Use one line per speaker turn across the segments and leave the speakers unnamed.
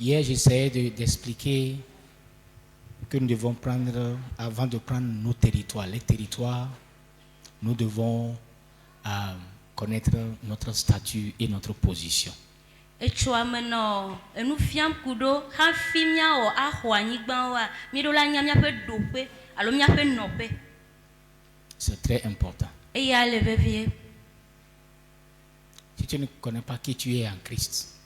Hier, j'essayais d'expliquer que nous devons prendre, avant de prendre nos territoires, les territoires, nous devons connaître notre statut et notre position. C'est très important. Si tu ne connais pas qui tu es en Christ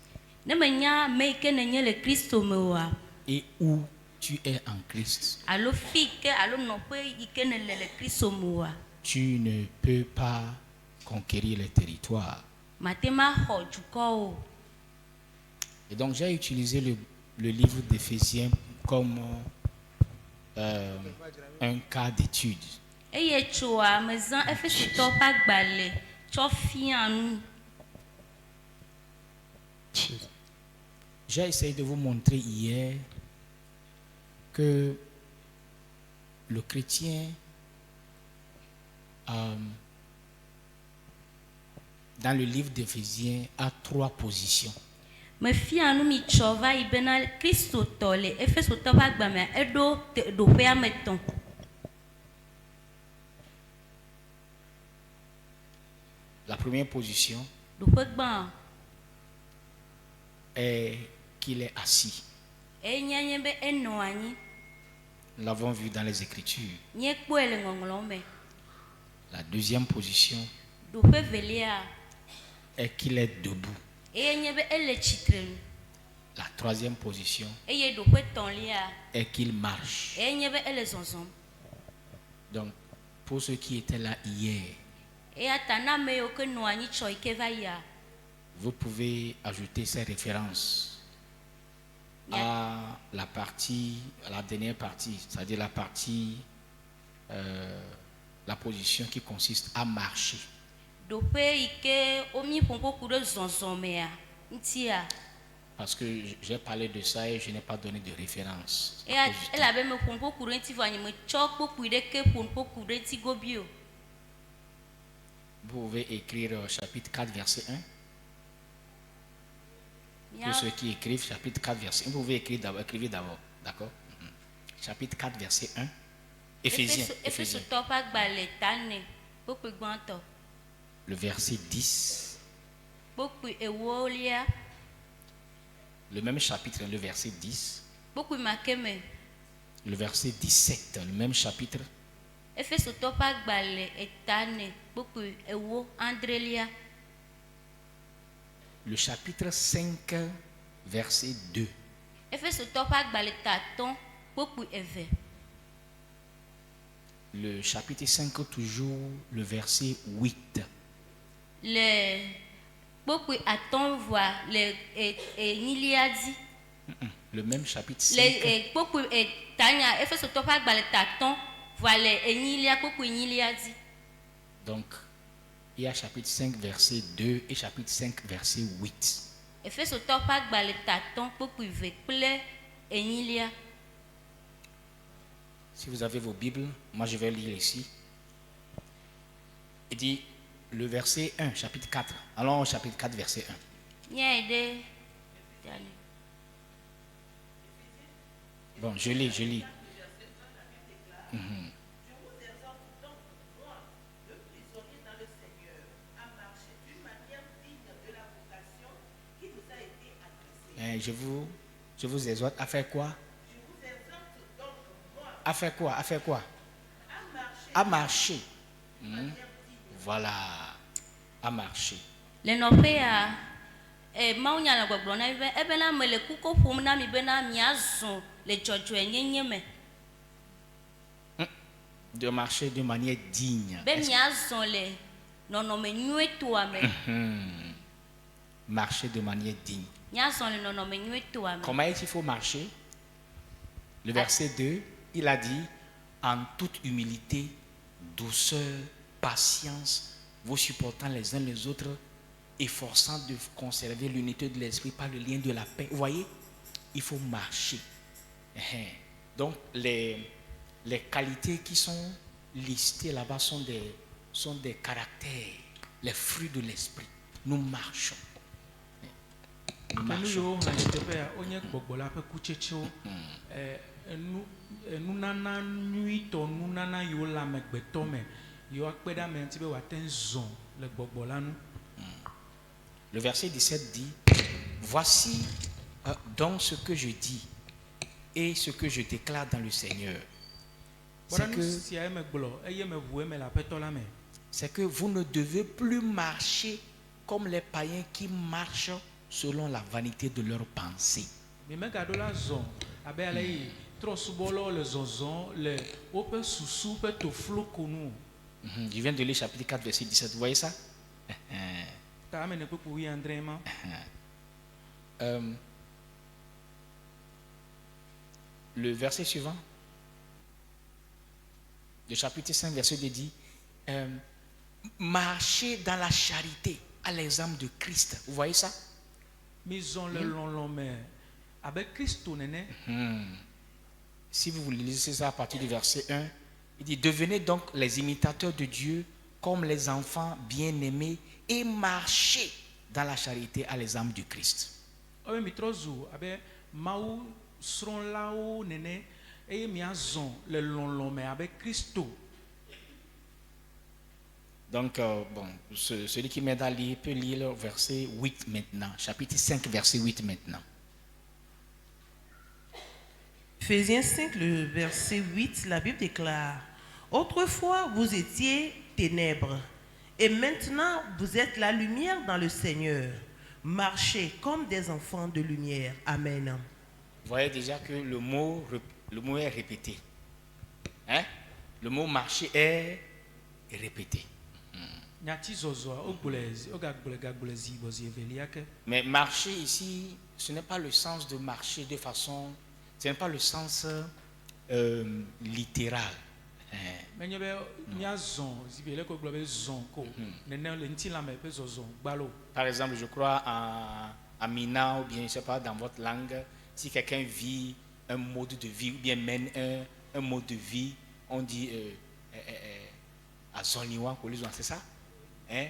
et où tu es en Christ, tu ne peux pas conquérir les territoires. Et donc j'ai utilisé le livre d'Éphésiens comme un cas d'étude. J'ai essayé de vous montrer hier que le chrétien dans le livre d'Éphésiens a 3 positions. La première position est qu'il est assis. Nous l'avons vu dans les Écritures. La deuxième position est qu'il est debout. La troisième position est qu'il marche. Donc, pour ceux qui étaient là hier, vous pouvez ajouter ces références à la dernière partie, c'est-à-dire la partie, la position qui consiste à marcher. Parce que j'ai parlé de ça et je n'ai pas donné de référence. Vous pouvez écrire chapitre 4, verset 1. Pour ceux qui écrivent chapitre 4, verset 1, vous pouvez écrire d'abord, écrivez d'abord, d'accord? Chapitre 4, verset 1. Éphésiens. Le verset 10. Le même chapitre, le verset 10. Le verset 17, le même chapitre. Le chapitre 5, verset 2. Le chapitre 5, toujours le verset 8. Le même chapitre 5. Donc, il y a chapitre 5, verset 2 et chapitre 5, verset 8. Si vous avez vos Bibles, moi je vais lire ici. Il dit le verset 1, chapitre 4. Allons au chapitre 4, verset 1. Bon, je lis. Je vous exhorte à faire quoi? À faire quoi? À faire quoi? À marcher. Voilà. À marcher. De marcher de manière digne. Marcher de manière digne. Comment est-ce qu'il faut marcher? Le verset 2, il a dit en toute humilité, douceur, patience, vous supportant les uns les autres, efforçant de conserver l'unité de l'esprit par le lien de la paix. Vous voyez, il faut marcher. Donc les qualités qui sont listées là-bas sont des caractères, les fruits de l'esprit. Nous marchons. nous marchons. Le verset 17 dit, voici donc ce que je dis et ce que je déclare dans le Seigneur. C'est que vous ne devez plus marcher comme les païens qui marchent selon la vanité de leurs pensées. Je viens de lire chapitre 4, verset 17. Vous voyez ça? Le verset suivant, le chapitre 5, verset 2 dit, marchez dans la charité à l'exemple de Christ. Vous voyez ça? Si vous lisez ça à partir du verset 1, il dit, devenez donc les imitateurs de Dieu comme les enfants bien-aimés et marchez dans la charité à l'exemple du Christ. Donc, celui qui m'aide à lire peut lire le verset 8 maintenant, chapitre 5, verset 8 maintenant.
Ephésiens 5, le verset 8, la Bible déclare, autrefois vous étiez ténèbres, et maintenant vous êtes la lumière dans le Seigneur. Marchez comme des enfants de lumière. Amen.
Vous voyez déjà que le mot est répété. Hein? Le mot marcher est répété. Mais marcher ici, ce n'est pas le sens de marcher de façon, ce n'est pas le sens littéral. Par exemple, je crois en Mina ou bien je ne sais pas dans votre langue, si quelqu'un vit un mode de vie ou bien mène un mode de vie, on dit à Zonliwan, c'est ça? Hein?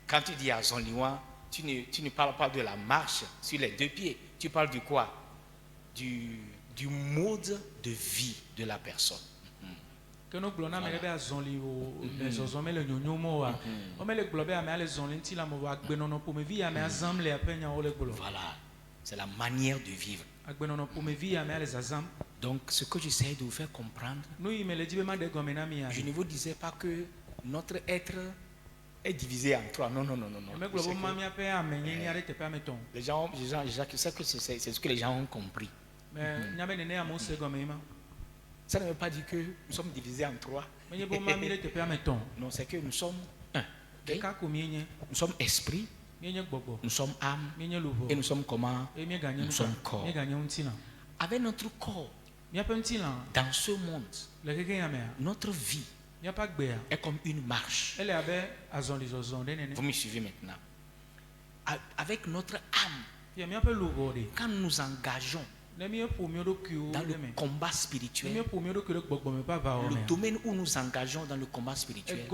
Quand tu dis à Zonliwan, tu ne parles pas de la marche sur les deux pieds, tu parles du quoi? Du mode de vie de la personne. Voilà. Voilà, c'est la manière de vivre. Donc, ce que j'essaie de vous faire comprendre, je ne vous disais pas que notre être est divisé en trois. Non. Les gens, je sais que c'est ce que les gens ont compris. Ça ne veut pas dire que nous sommes divisés en trois. Non, c'est que nous sommes un. Okay? Nous sommes esprit, nous sommes âme et nous sommes comment? Nous sommes corps. Avec notre corps, dans ce monde, notre vie est comme une marche. Vous me suivez maintenant? Avec notre âme, quand nous nous engageons dans le combat spirituel, le domaine où nous engageons dans le combat spirituel,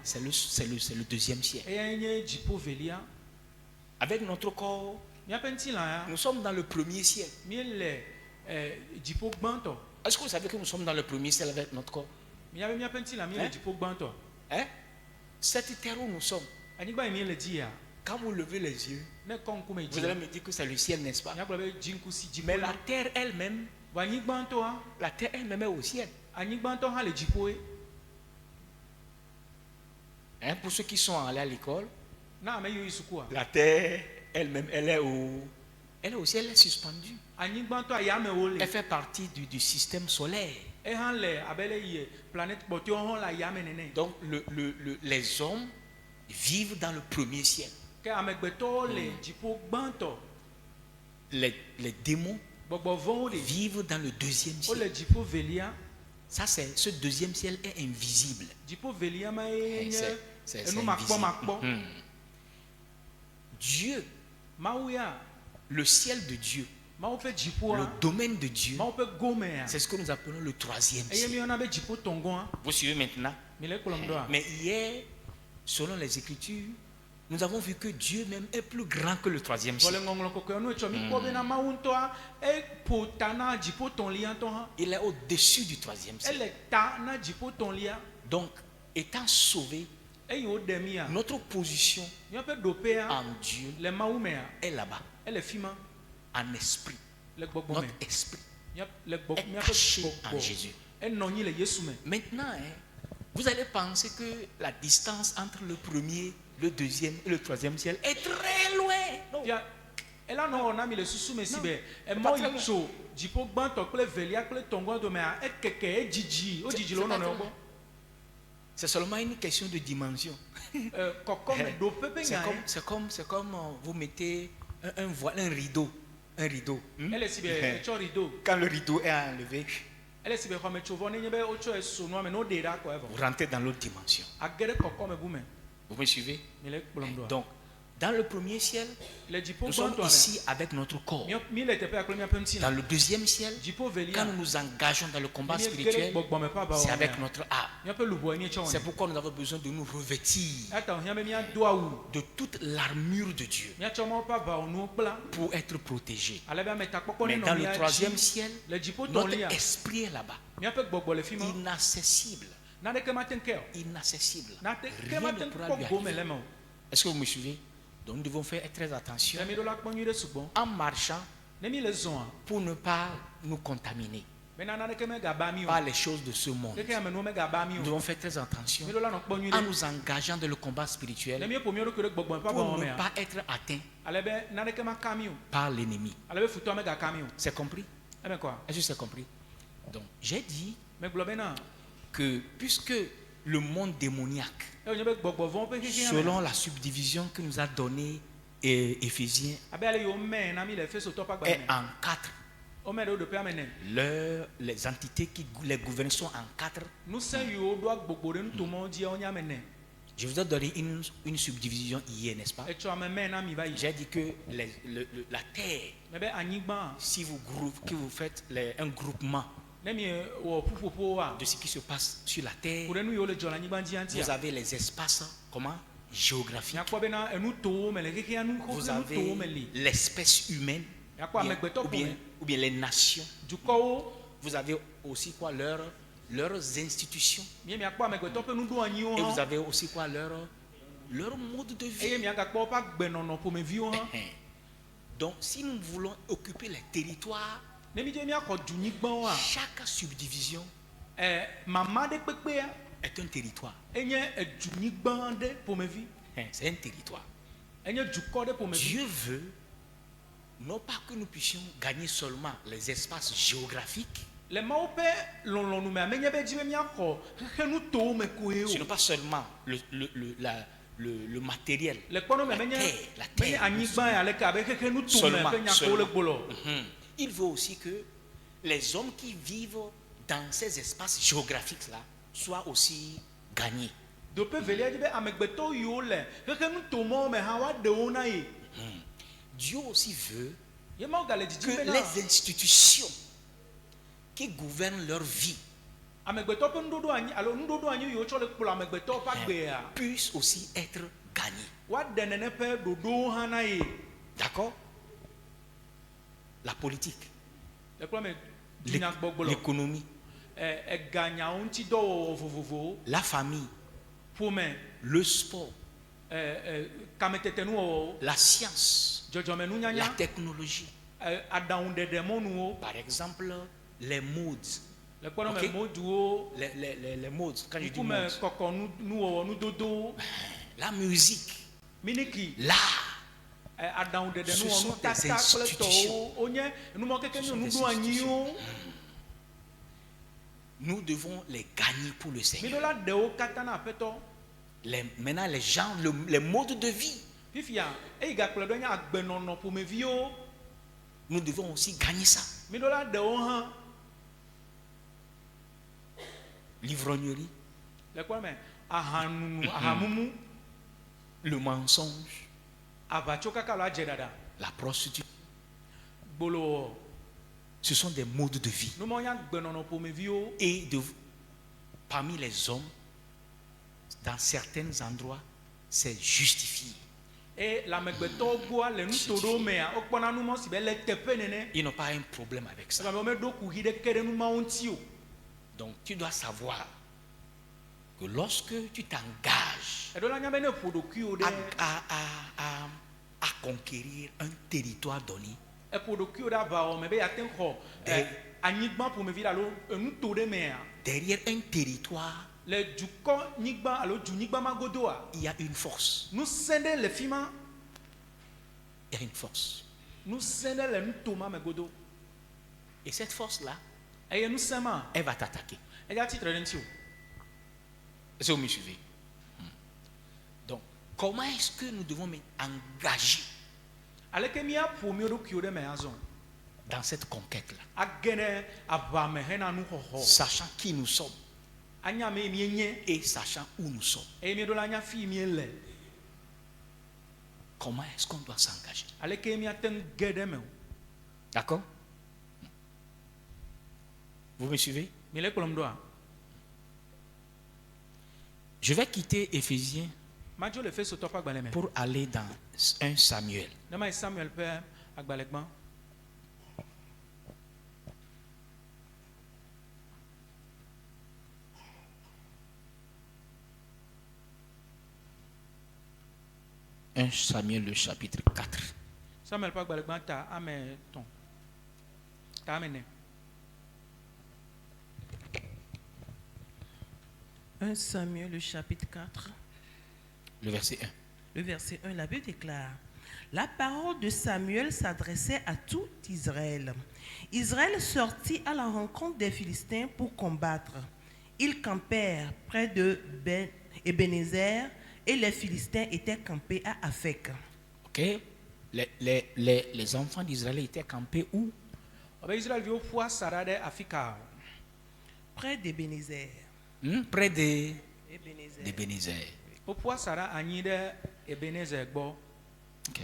c'est le deuxième ciel. Avec notre corps, nous sommes dans le premier ciel. Est-ce que vous savez que nous sommes dans le premier ciel avec notre corps? Hein? Cette terre où nous sommes, quand vous levez les yeux, vous allez me dire que c'est le ciel, n'est-ce pas? Mais la terre elle-même est au ciel. Hein, pour ceux qui sont allés à l'école, la terre elle-même, elle est au ciel, elle est suspendue. Elle fait partie du système solaire. Donc les hommes vivent dans le premier ciel. Les démons vivent dans le deuxième ciel. Ça, ce deuxième ciel est invisible. C'est invisible. Dieu, le ciel de Dieu, le domaine de Dieu, c'est ce que nous appelons le troisième ciel. Vous suivez maintenant? Mais hier, selon les Écritures, nous avons vu que Dieu même est plus grand que le troisième ciel. Il est au-dessus du troisième ciel. Donc, étant sauvé, notre position en Dieu est là-bas, en esprit. Notre esprit est caché en Jésus. Maintenant, vous allez penser que la distance entre le premier, le deuxième et le troisième ciel est très loin. C'est seulement une question de dimension. C'est comme vous mettez un voile, un rideau. Quand le rideau est enlevé, vous rentrez dans l'autre dimension. Vous me suivez? Donc, dans le premier ciel, nous sommes ici avec notre corps. Dans le deuxième ciel, quand nous nous engageons dans le combat spirituel, c'est avec notre âme. C'est pourquoi nous avons besoin de nous revêtir de toute l'armure de Dieu pour être protégés. Mais dans le troisième ciel, notre esprit est là-bas, inaccessible. Inaccessible. Rien ne pourra lui arriver. Est-ce que vous me suivez? Donc nous devons faire très attention en marchant pour ne pas nous contaminer par les choses de ce monde. Nous devons faire très attention en nous engageant dans le combat spirituel pour ne pas être atteints par l'ennemi. C'est compris? Est-ce que c'est compris? Donc j'ai dit que puisque le monde démoniaque, selon la subdivision que nous a donnée Éphésiens, est en 4. Les entités qui les gouvernent sont en 4. Je vous ai donné une subdivision hier, n'est-ce pas? J'ai dit que la terre, si vous faites un groupement de ce qui se passe sur la terre, vous avez les espaces géographiques, vous avez l'espèce humaine ou bien les nations, vous avez aussi leurs institutions, et vous avez aussi leur mode de vie. Donc si nous voulons occuper les territoires, chaque subdivision est un territoire. C'est un territoire. Dieu veut non pas que nous puissions gagner seulement les espaces géographiques, sinon pas seulement le matériel, la terre seulement. Il veut aussi que les hommes qui vivent dans ces espaces géographiques-là soient aussi gagnés. Dieu aussi veut que les institutions qui gouvernent leur vie puissent aussi être gagnées. D'accord? La politique, l'économie, la famille, le sport, la science, la technologie, par exemple les modes. Okay? Les modes, quand je dis modes, la musique, l'art. Ce sont des institutions. Nous devons les gagner pour le Seigneur. Maintenant, les gens, les modes de vie, nous devons aussi gagner ça. L'ivrognerie, le mensonge, la prostitution, ce sont des modes de vie. Et parmi les hommes, dans certains endroits, c'est justifié. Ils n'ont pas un problème avec ça. Donc tu dois savoir que lorsque tu t'engages à conquérir un territoire donné, derrière un territoire, il y a une force. Il y a une force. Et cette force-là, elle va t'attaquer. Est-ce que vous me suivez? Donc, comment est-ce que nous devons engager dans cette conquête-là, sachant qui nous sommes et sachant où nous sommes? Comment est-ce qu'on doit s'engager? D'accord? Vous me suivez? Je vais quitter Éphésiens pour aller dans 1 Samuel. Un Samuel, le chapitre 4.
Un Samuel, le chapitre 4.
Le verset 1.
Le verset 1, la Bible déclare: la parole de Samuel s'adressait à tout Israël. Israël sortit à la rencontre des Philistins pour combattre. Ils campèrent près de Ebenezer et les Philistins étaient campés à Aphek.
Ok. Les enfants d'Israël étaient campés où?
Près d'Ebenezer.
Près d'Ebenezer. Ok.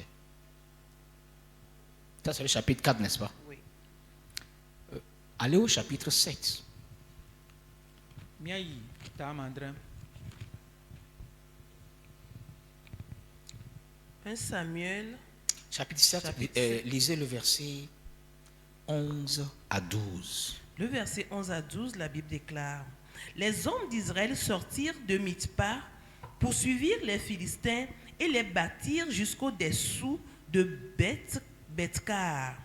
Ça, c'est le chapitre 4, n'est-ce pas?
Oui.
Allez au chapitre 7.
1 Samuel.
Chapitre 7, lisez le verset 11 à 12.
Le verset 11 à 12, la Bible déclare: les hommes d'Israël sortirent de Mitzpah, poursuivirent les Philistins et les battirent jusqu'au dessous de Beth-Kar.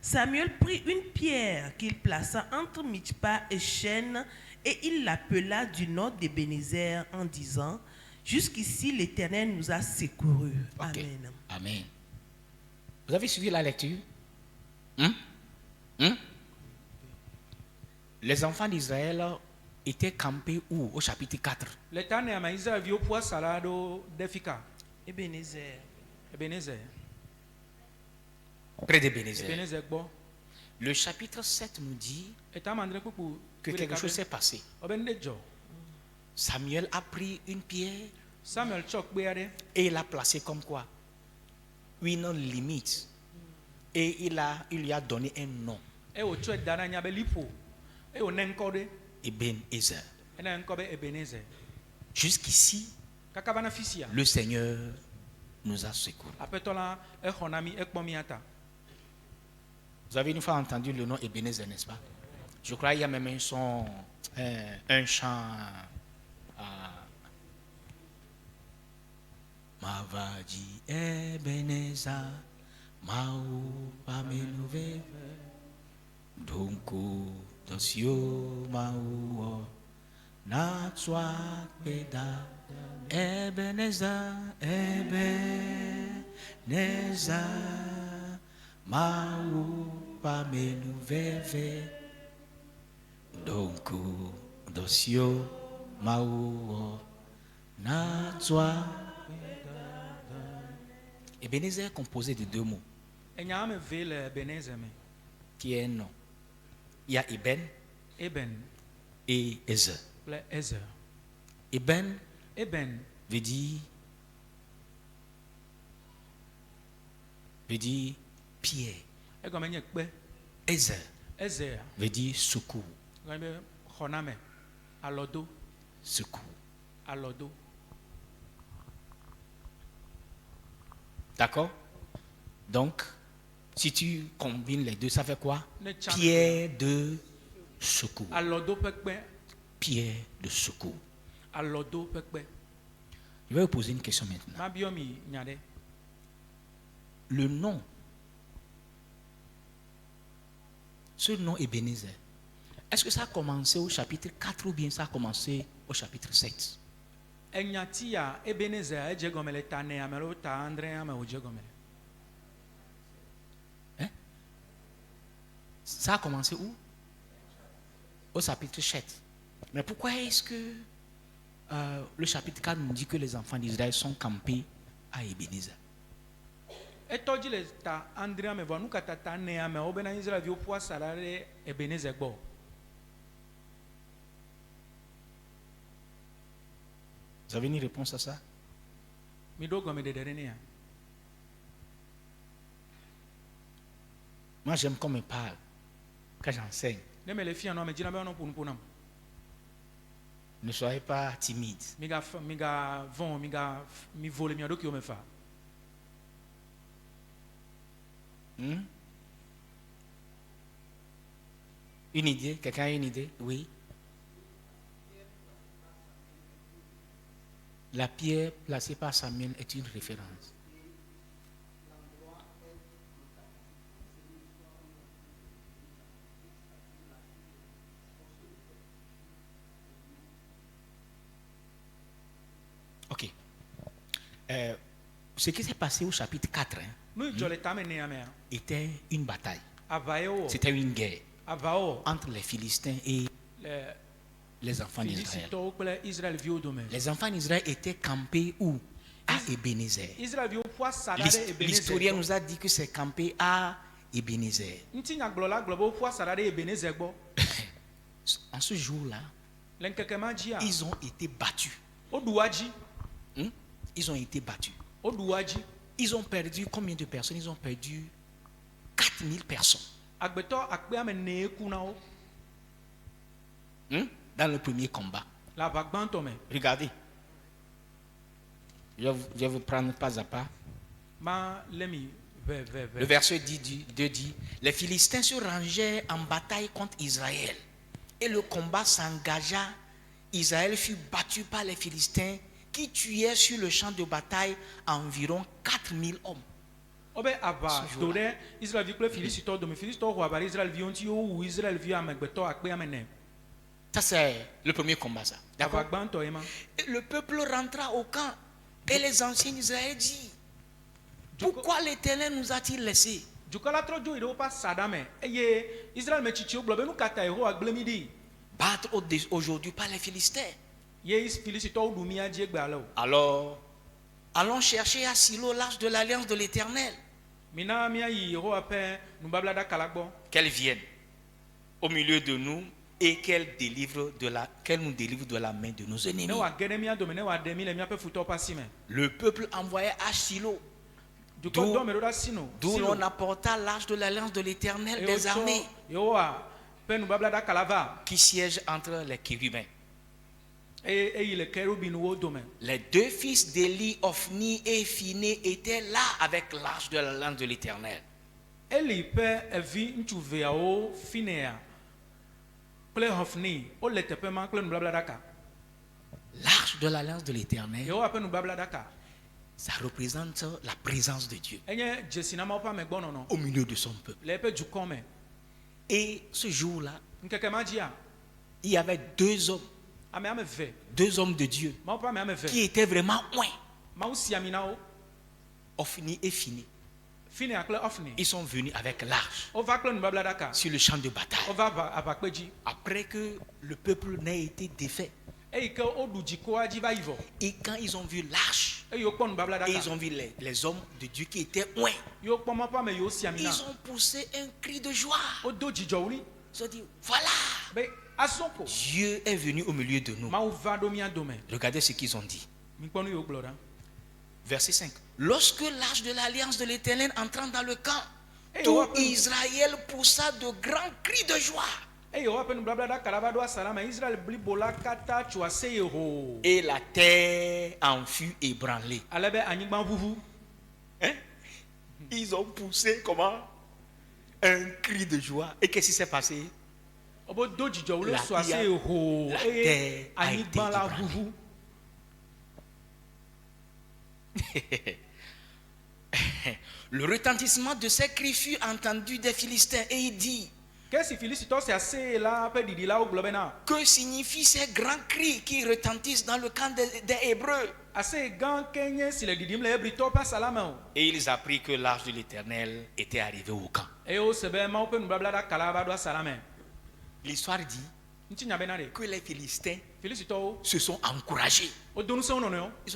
Samuel prit une pierre qu'il plaça entre Mitzpah et Chêne et il l'appela du nom d'Ebenezer en disant: jusqu'ici l'Éternel nous a secourus.
Okay.
Amen.
Amen. Vous avez suivi la lecture? Les enfants d'Israël étaient campés où? Au chapitre 4.
Ebenezer.
Près d'Ebenezer. Le chapitre 7 nous dit que quelque chose s'est passé. Samuel a pris une pierre et il l'a placée comme quoi? Une limite. Et il lui a donné un nom. Ebenezer. Jusqu'ici, le Seigneur nous a secourus. Vous avez une fois entendu le nom Ebenezer, n'est-ce pas? Je crois qu'il y a même un son, un chant. Mavadi Ebenezer, Mau Pameluve, Donko Dosio Mau, Natswa Peda, Ebenezer, Mau Pameluve, Donko Dosio Mau, Natswa. Ebenezer est composé de deux mots. Qui est un nom. Il y a Eben et Ezer. Eben veut dire pierre. Ezer veut dire secours. Secours. D'accord? Donc, si tu combines les deux, ça fait quoi? Pierre de secours. Pierre de secours. Je vais vous poser une question maintenant. Le nom, ce nom Ebenezer, est-ce que ça a commencé au chapitre 4 ou bien ça a commencé au chapitre 7? Hein? Ça a commencé où? Au chapitre 7. Mais pourquoi est-ce que le chapitre 4 nous dit que les enfants d'Israël sont campés à Ebenezer? Vous avez une réponse à ça? Moi, j'aime qu'on me parle quand j'enseigne. Ne soyez pas timide. Une idée? Quelqu'un a une idée? Oui. La pierre placée par Samuel est une référence. Ok. Ce qui s'est passé au chapitre 4 était une bataille. C'était une guerre entre les Philistins et les enfants d'Israël. Les enfants d'Israël étaient campés où? À Ebenezer. L'historien nous a dit que c'est campé à Ebenezer. En ce jour-là, ils ont été battus. Ils ont été battus. Ils ont perdu combien de personnes? Ils ont perdu 4000 personnes. Dans le premier combat. Regardez. Je vais vous prendre pas à pas. Le verset 2 dit: les Philistins se rangèrent en bataille contre Israël. Et le combat s'engagea. Israël fut battu par les Philistins qui tuèrent sur le champ de bataille environ 4000 hommes. Ça c'est le premier combat, ça. D'accord? Et le peuple rentra au camp. Et les anciens d'Israël disent: pourquoi l'Éternel nous a-t-il laissés? Battre aujourd'hui par les Philistins. Alors, allons chercher à Silo l'arche de l'alliance de l'Éternel. Qu'elle vienne au milieu de nous et qu'elle nous délivre de la main de nos ennemis. Le peuple envoyait à Silo, d'où l'on apporta l'arche de l'alliance de l'Éternel des armées, qui siège entre les chérubins. Les deux fils d'Élie, Ophni et Phiné, étaient là avec l'arche de l'alliance de l'Éternel. L'arche de l'alliance de l'Éternel, ça représente la présence de Dieu au milieu de son peuple. Et ce jour-là, il y avait deux hommes de Dieu qui étaient vraiment loin. Ophni et Phiné. Ils sont venus avec l'arche sur le champ de bataille. Après que le peuple n'ait été défait. Et quand ils ont vu l'arche, et ils ont vu les hommes de Dieu qui étaient loin, ils ont poussé un cri de joie. Ils ont dit: voilà, Dieu est venu au milieu de nous. Regardez ce qu'ils ont dit. Verset 5. Lorsque l'arche de l'alliance de l'Éternel entrant dans le camp, tout Israël poussa de grands cris de joie. Et la terre en fut ébranlée. Ils ont poussé comment? Un cri de joie. Et qu'est-ce qui s'est passé? La terre a été ébranlée. Le retentissement de ces cris fut entendu des Philistins et il dit: que signifient ces grands cris qui retentissent dans le camp des Hébreux? Et ils apprirent que l'arche de l'Éternel était arrivée au camp. L'histoire dit que les Philistins se sont encouragés. Ils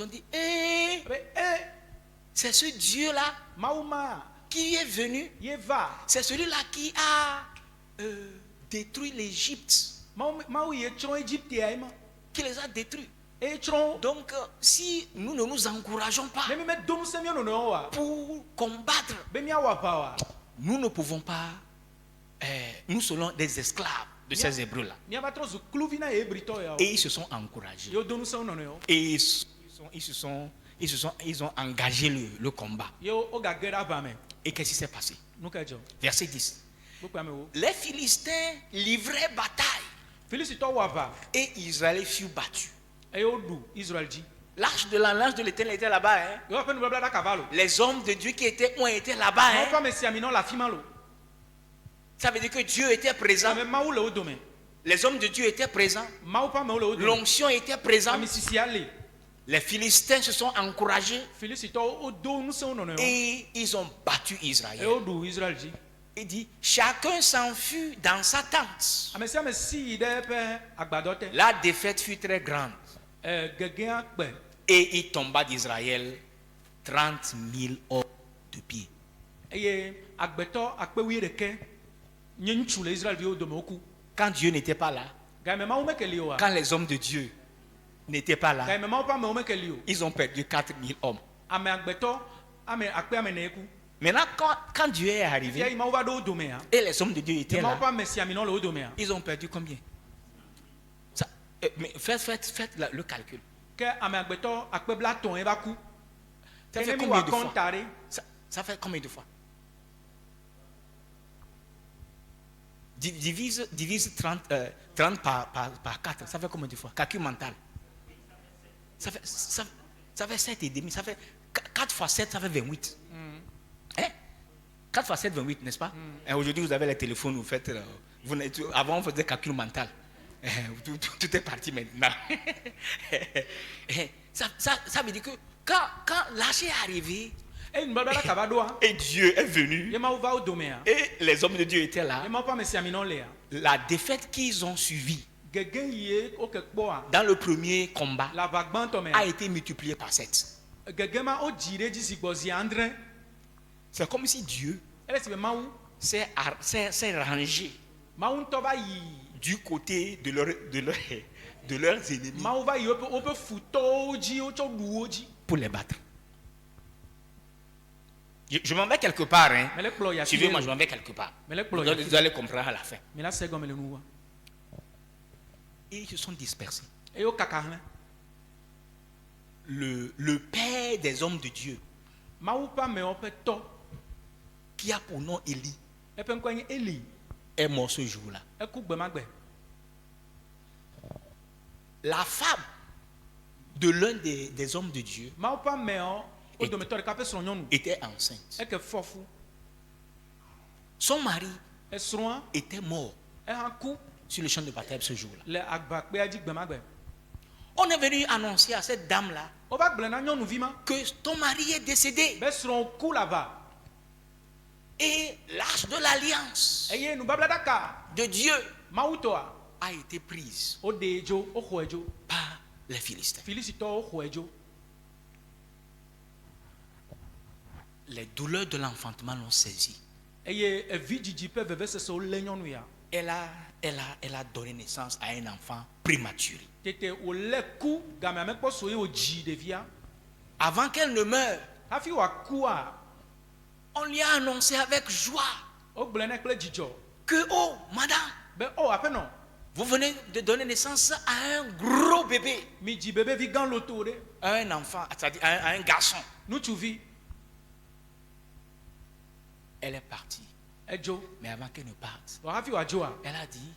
ont dit: c'est ce Dieu-là qui est venu. C'est celui-là qui a détruit l'Égypte. Qui les a détruits. Donc, si nous ne nous encourageons pas pour combattre, nous ne pouvons pas. Nous serons des esclaves de ces Hébreux-là. Et ils se sont encouragés. Et ils ont engagé le combat. Et qu'est-ce qui s'est passé? Verset 10. Les Philistins livraient bataille. Et Israël fut battu. L'arche de l'Éternel était là-bas. Les hommes de Dieu qui ont été là-bas. Ça veut dire que Dieu était présent. Les hommes de Dieu étaient présents. L'onction était présente. Les Philistins se sont encouragés. Et ils ont battu Israël. Il dit: chacun s'enfuit dans sa tente. La défaite fut très grande. Et il tomba d'Israël 30 000 hommes de pied. Quand Dieu n'était pas là, quand les hommes de Dieu n'étaient pas là, ils ont perdu 4 000 hommes. Maintenant, quand Dieu est arrivé et les hommes de Dieu étaient là, ils ont perdu combien? Mais faites le calcul. Ça fait combien de fois? Ça fait combien de fois? Divise 30 par 4. Ça fait combien de fois? Calcul mental. Ça fait 7 et demi. Ça fait 4 fois 7, ça fait 28. 4 fois 7, 28, n'est-ce pas? Et aujourd'hui, vous avez les téléphones, vous faites. Avant, on faisait calcul mental. Tout est parti maintenant. Ça veut dire que quand l'arche est arrivé, et Dieu est venu, et les hommes de Dieu étaient là, la défaite qu'ils ont suivie dans le premier combat a été multipliée par 7. C'est comme si Dieu s'est rangé du côté de leurs ennemis pour les battre. Je m'en vais quelque part. Suivez-moi, je m'en vais quelque part. Vous allez comprendre à la fin. Et ils se sont dispersés. Le père des hommes de Dieu, qui a pour nom Élie, est mort ce jour-là. La femme de l'un des hommes de Dieu était enceinte. Son mari était mort sur le champ de baptême ce jour-là. On est venu annoncer à cette dame-là que ton mari est décédé. Et l'arche de l'alliance de Dieu a été prise par les Philistins. Les douleurs de l'enfantement l'ont saisi. Elle a donné naissance à un enfant prématuré. Avant qu'elle ne meure, on lui a annoncé avec joie que, oh, madame, vous venez de donner naissance à un gros bébé, à un enfant, c'est-à-dire à un garçon. Elle est partie. Mais avant qu'elle ne parte, elle a dit,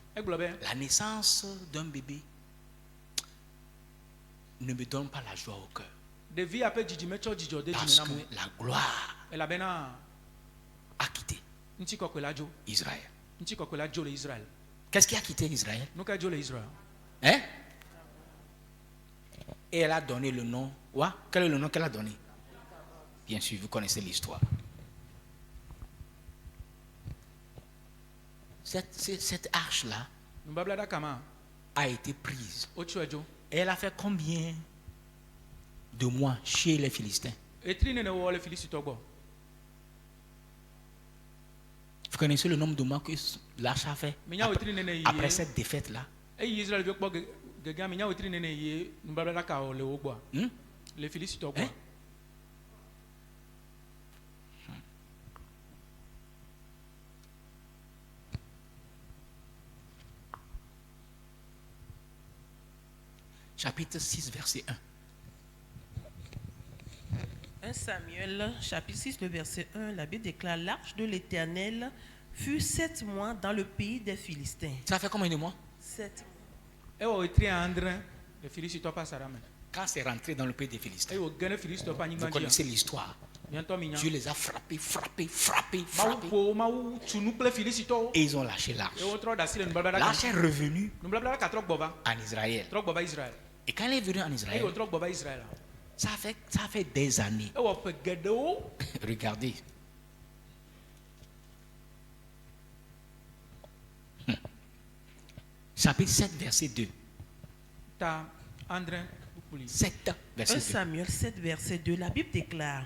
la naissance d'un bébé ne me donne pas la joie au cœur. Parce que la gloire a quitté Israël. Qu'est-ce qui a quitté Israël? Hein? Et elle a donné le nom. Quel est le nom qu'elle a donné? Bien sûr, vous connaissez l'histoire. Cette arche-là a été prise. Et elle a fait combien de mois chez les Philistins? Vous connaissez le nombre de mois que l'arche a fait après cette défaite-là? Hein? Chapitre 6, verset 1.
1 Samuel, chapitre 6, le verset 1, la Bible déclare: l'arche de l'Éternel fut 7 mois dans le pays des Philistins.
Ça fait combien de mois?
7 mois.
Quand c'est rentré dans le pays des Philistins, vous connaissez l'histoire. Dieu les a frappés. Et ils ont lâché l'arche. L'arche est revenue en Israël. Et quand elle est venue en Israël, ça fait des années. Regardez. Chapitre 7, verset 2. 7, verset
1
2.
Samuel 7, verset 2. La Bible déclare: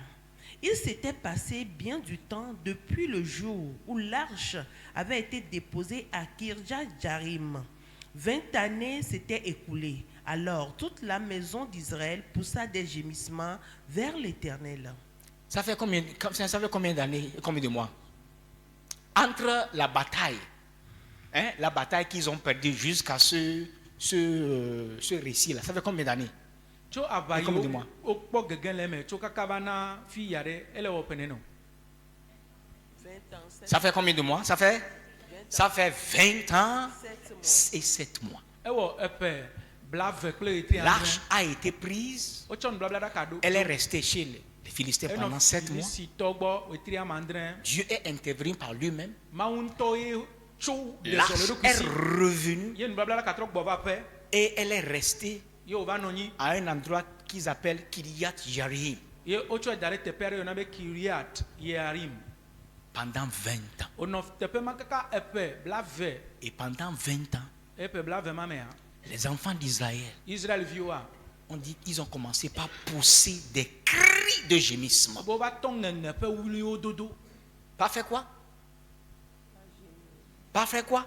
il s'était passé bien du temps depuis le jour où l'arche avait été déposée à Kirjat-Jarim. 20 années s'étaient écoulées. Alors toute la maison d'Israël poussa des gémissements vers l'Éternel.
Ça fait combien d'années, combien de mois? Entre la bataille, la bataille qu'ils ont perdue jusqu'à ce récit-là, ça fait combien d'années? Combien de mois? Ça fait combien de mois? Ça fait 20 ans et 7 mois. L'arche a été prise. Elle est restée chez les Philistins pendant 7 mois. Dieu est intervenu par lui-même. L'arche est revenue et elle est restée à un endroit qu'ils appellent Kiryat Yarim pendant 20 ans. Et pendant 20 ans, les enfants d'Israël ils ont commencé par pousser des cris de gémissement. Pas fait quoi? Pas fait quoi?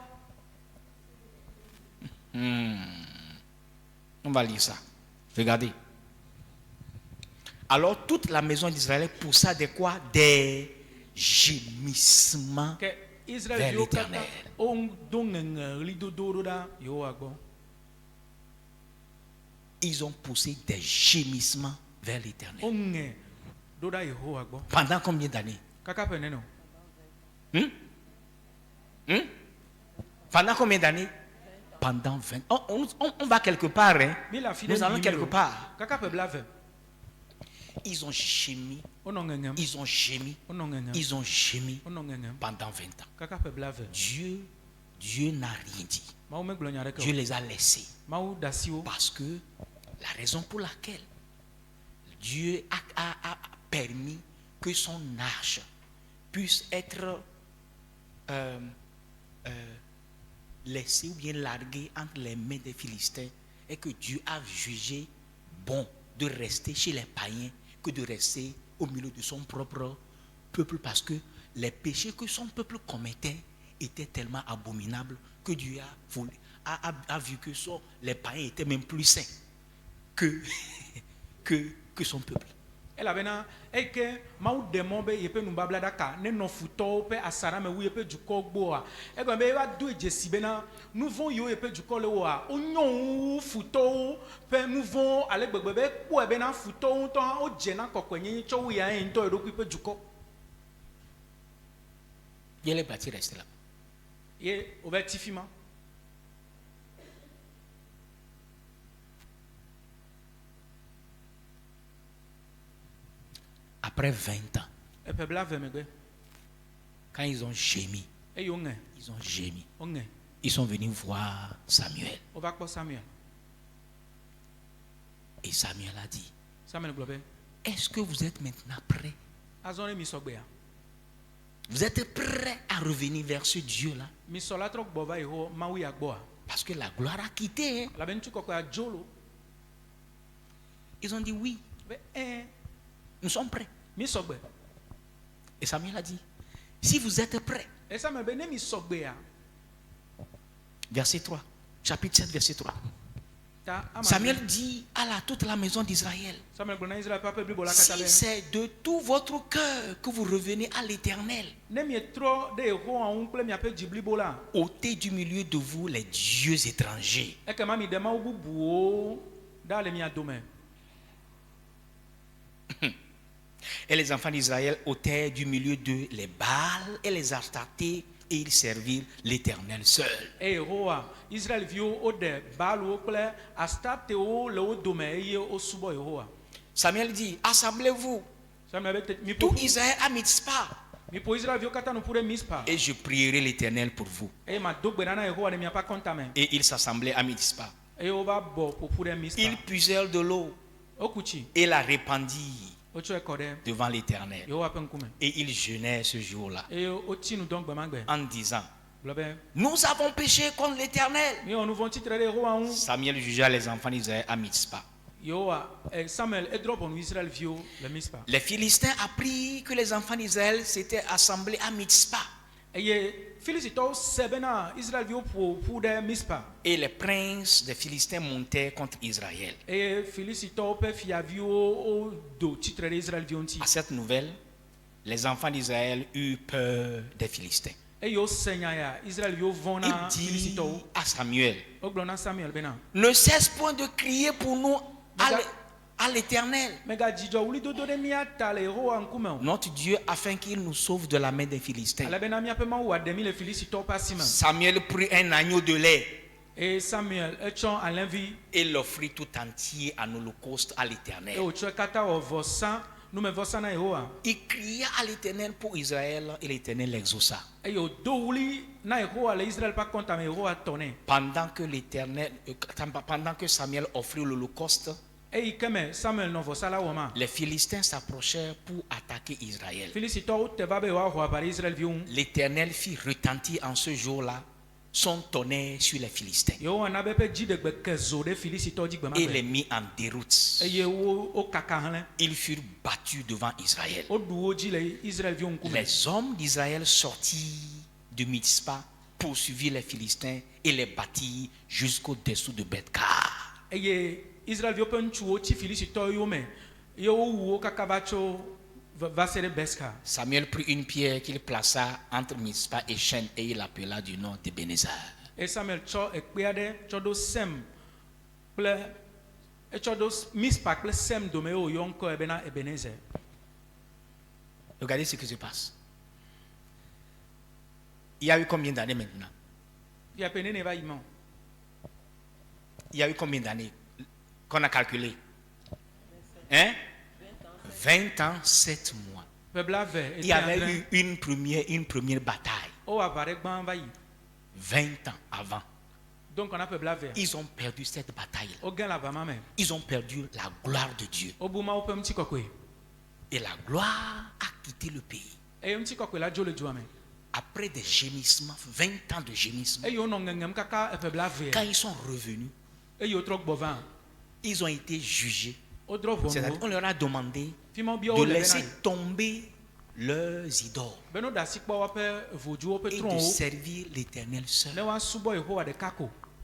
On va lire ça. Regardez. Alors toute la maison d'Israël poussa des quoi? Des gémissements vers l'Éternel. Ils ont poussé des gémissements vers l'Éternel. Pendant combien d'années? Pendant combien d'années? Pendant 20 ans. On va quelque part. Nous allons quelque part. Ils ont gémi. Ils ont gémi. Ils ont gémi pendant 20 ans. Dieu n'a rien dit. Dieu les a laissés. Parce que la raison pour laquelle Dieu a permis que son arche puisse être laissée ou bien larguée entre les mains des Philistins est que Dieu a jugé bon de rester chez les païens que de rester au milieu de son propre peuple, parce que les péchés que son peuple commettait étaient tellement abominables que Dieu a vu que les païens étaient même plus saints que son peuple. Il est parti rester là. Après 20 ans, quand ils ont gémi, ils sont venus voir Samuel. Et Samuel a dit, est-ce que vous êtes maintenant prêts? Vous êtes prêts à revenir vers ce Dieu-là? Parce que la gloire a quitté. Ils ont dit oui. Nous sommes prêts. Et Samuel a dit, si vous êtes prêts. Verset 3. Chapitre 7, verset 3. Samuel dit à toute la maison d'Israël, si c'est de tout votre cœur que vous revenez à l'Éternel, ôtez du milieu de vous les dieux étrangers. Et les enfants d'Israël ôtèrent du milieu d'eux les Baals et les Astartés, et ils servirent l'Éternel seul. Samuel dit, assemblez-vous, tout Israël à Mitzpah, et je prierai l'Éternel pour vous. Et ils s'assemblaient à Mitzpah. Ils puisèrent de l'eau et la répandirent devant l'Éternel. Et ils jeûnèrent ce jour-là en disant, nous avons péché contre l'Éternel. Samuel jugea les enfants d'Israël à Mitzpah. Les Philistins apprirent que les enfants d'Israël s'étaient assemblés à Mitzpah. Et les princes des Philistins montèrent contre Israël. À cette nouvelle, les enfants d'Israël eurent peur des Philistins. Il dit à Samuel, ne cesse point de crier pour nous à l'Éternel, notre Dieu, afin qu'il nous sauve de la main des Philistins. Samuel prit un agneau de lait et l'offrit tout entier en holocauste à l'Éternel. Il cria à l'Éternel pour Israël et l'Éternel l'exauça. Pendant que Samuel offrit l'holocauste, les Philistins s'approchèrent pour attaquer Israël. L'Éternel fit retentir en ce jour-là son tonnerre sur les Philistins et les mit en déroute. Ils furent battus devant Israël. Les hommes d'Israël sortirent de Mitzpah, poursuivirent les Philistins et les battirent jusqu'au-dessous de Beth-Kar. Samuel prit une pierre qu'il plaça entre Mitzpah et Shen et il l'appela du nom d'Ebenezer. Regardez ce qui se passe. Il y a eu combien d'années maintenant? Il y a eu combien d'années qu'on a calculé? 20 ans, 7 mois. Il y avait eu une première bataille. 20 ans avant. Ils ont perdu cette bataille. Ils ont perdu la gloire de Dieu. Et la gloire a quitté le pays. Après des gémissements, 20 ans de gémissements, quand ils sont revenus, ils ont été jugés. C'est-à-dire qu'on leur a demandé de laisser tomber leurs idoles et de servir l'Éternel seul.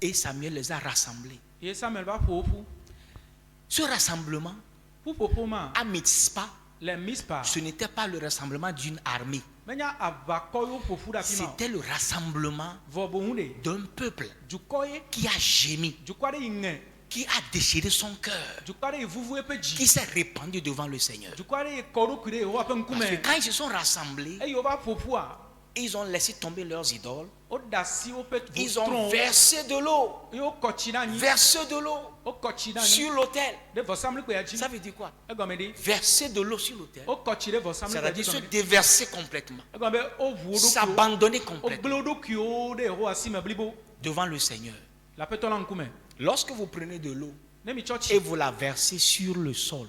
Et Samuel les a rassemblés. Ce rassemblement à Mitzpah, ce n'était pas le rassemblement d'une armée. C'était le rassemblement d'un peuple qui a gémi, qui a déchiré son cœur, qui s'est répandu devant le Seigneur. Parce que quand ils se sont rassemblés, Ils ont laissé tomber leurs idoles. Ils ont versé de l'eau. Versé de l'eau sur l'autel. Ça veut dire quoi? Verser de l'eau sur l'autel. C'est-à-dire se déverser complètement. S'abandonner complètement devant le Seigneur. Lorsque vous prenez de l'eau et vous la versez sur le sol,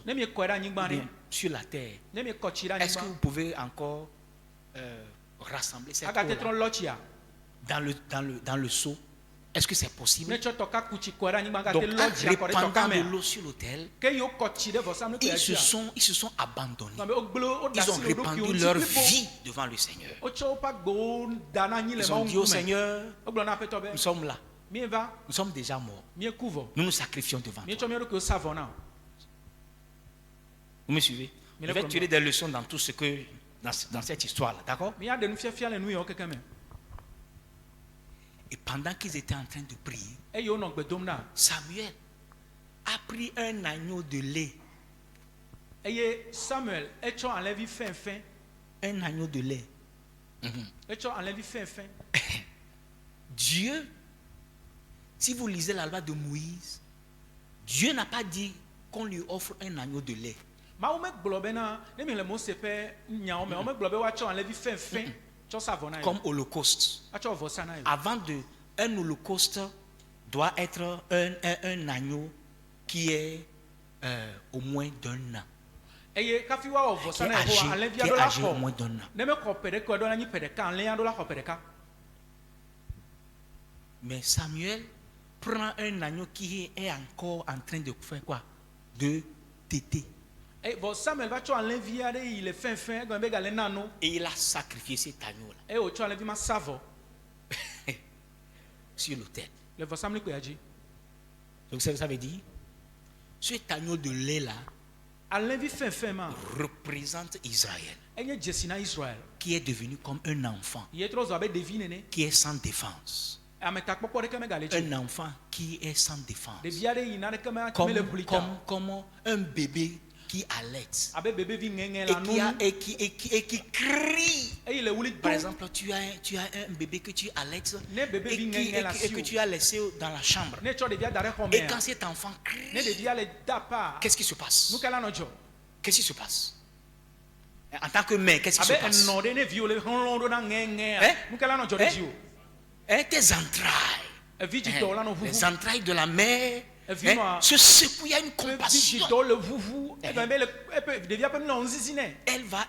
sur la terre, est-ce que vous pouvez encore rassembler cette eau dans le seau? Est-ce que c'est possible? Donc en répandant de l'eau sur l'autel, ils se sont abandonnés. Ils ont répandu leur vie devant le Seigneur. Ils ont dit au Seigneur, nous sommes là. Nous sommes déjà morts. Nous nous sacrifions devant toi. Vous me suivez? Je vais tirer des leçons dans tout ce que dans cette histoire-là, d'accord? Et pendant qu'ils étaient en train de prier, Samuel a pris un agneau de lait. Un agneau de lait. Dieu, si vous lisez la loi de Moïse, Dieu n'a pas dit qu'on lui offre un agneau de lait. Comme holocauste. Un holocauste doit être un agneau qui est au moins d'un an. Qui est âgé au moins d'un an. Mais Samuel prend un agneau qui est encore en train de faire quoi? De téter. Et il a sacrifié cet agneau-là sur l'autel. Donc ça veut dire, cet agneau de lait-là représente Israël, qui est devenu comme un enfant, qui est sans défense. Un enfant qui est sans défense. Comme un bébé qui allait et qui crie. Par exemple, tu as un bébé que tu allaites et que tu as laissé dans la chambre. Et quand cet enfant crie, qu'est-ce qui se passe? Qu'est-ce qui se passe? En tant que mère, qu'est-ce qui se passe? Tes entrailles, les entrailles de la mère se secouent. Il y a une compassion. Elle va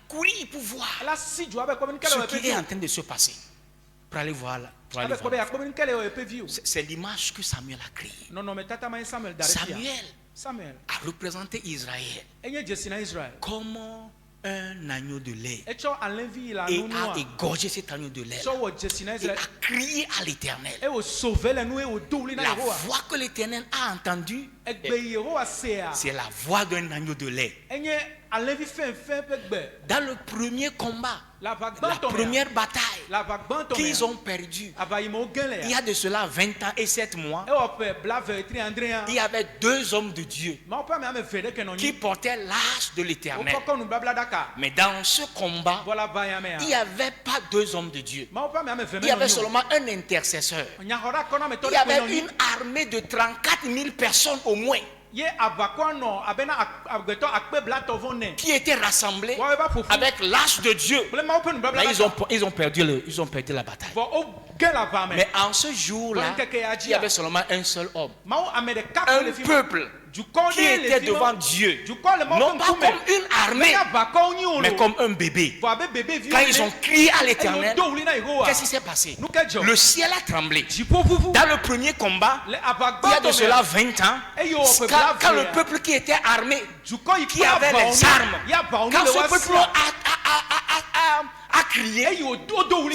courir pour voir ce qui est en train de se passer. Pour aller voir. C'est l'image que Samuel a créée. Samuel a représenté Israël comme un agneau de lait et a égorgé cet agneau de lait et a crié à l'Éternel. La voix que l'Éternel a entendue, c'est la voix d'un agneau de lait. Dans le premier combat, la première bataille qu'ils ont perdue, il y a de cela 20 ans et 7 mois, il y avait 2 hommes de Dieu qui portaient l'âge de l'Éternel. Mais dans ce combat, il n'y avait pas 2 hommes de Dieu. Il y avait seulement un intercesseur. Il y avait une armée de 34 000 personnes au moins qui étaient rassemblés avec l'âge de Dieu. Là, ils ont perdu la bataille. Mais en ce jour-là, il y avait seulement un seul homme, un peuple qui était devant Dieu, non pas comme une armée, mais comme un bébé. Quand ils ont crié à l'Éternel, qu'est-ce qui s'est passé? Le ciel a tremblé. Dans le premier combat, il y a de cela 20 ans, quand le peuple qui était armé, qui avait les armes, quand ce peuple a crié,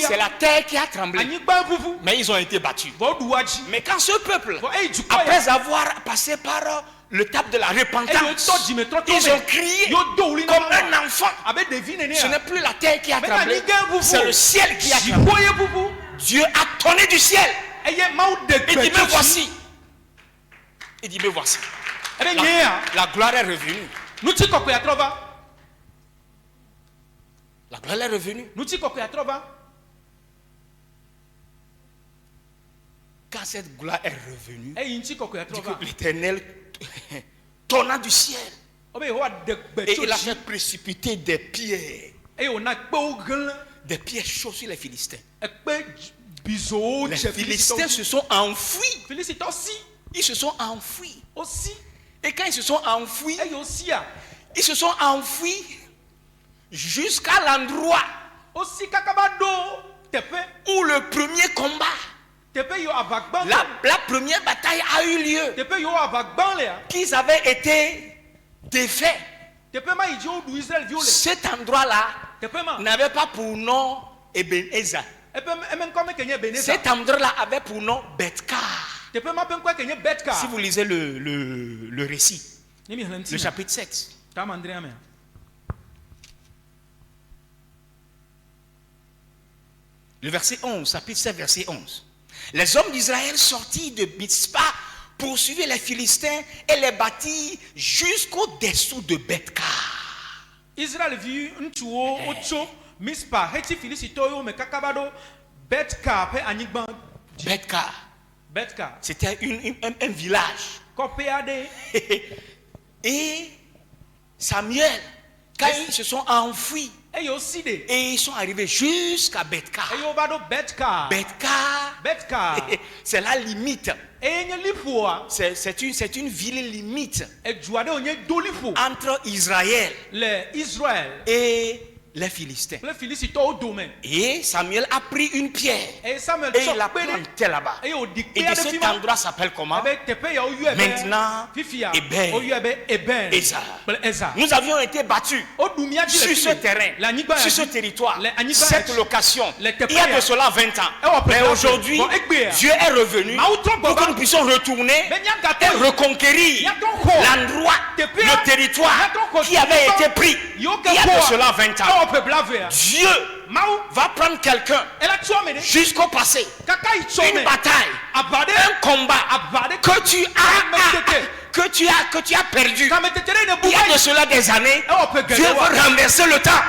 c'est la terre qui a tremblé. Mais ils ont été battus. Mais quand ce peuple, après avoir passé par le table de la repentance, ils ont crié comme un enfant. Ce n'est plus la terre qui a tremblé, c'est le ciel qui a tremblé. Dieu a tonné du ciel. Il dit, me voici. Il dit, me voici. La gloire est revenue. La gloire est revenue. quand cette gloire est revenue, l'Éternel tourna du ciel. Et il a fait précipiter des pierres. Des pierres chaudes sur les Philistins. Les Philistins se sont enfuis. Ils se sont enfuis. Et quand ils se sont enfuis, jusqu'à l'endroit où le premier combat, la première bataille a eu lieu, qu'ils avaient été défaits. Cet endroit-là n'avait pas pour nom Ebenezer. Cet endroit-là avait pour nom Bethkar. Si vous lisez le récit, le chapitre 7. Le verset 11, chapitre 7, verset 11. Les hommes d'Israël sortis de Mitzpah poursuivaient les Philistins et les battirent jusqu'au-dessous de Bethkar.
Israël vit un tuo ocho Mitzpah heti Philistitoyo me kakabado Bethkar pe anigban.
Bethkar. C'était un village. Et Samuel, quand ils se sont enfuis, et ils sont arrivés jusqu'à Bethkar. Bethkar, c'est la limite. C'est une ville limite entre Israël et les Philistins. Et Samuel a pris une pierre et il l'a plantée là-bas. Et de cet endroit s'appelle comment? Maintenant, Ebenezer. Nous avions été battus sur ce terrain, sur ce territoire, cette location, il y a de cela 20 ans. Mais aujourd'hui, Dieu est revenu pour que nous puissions retourner et reconquérir l'endroit, le territoire qui avait été pris il y a de cela 20 ans. Dieu va prendre quelqu'un jusqu'au passé, une bataille, un combat que tu as perdu il y a de cela des années. Dieu va renverser le temps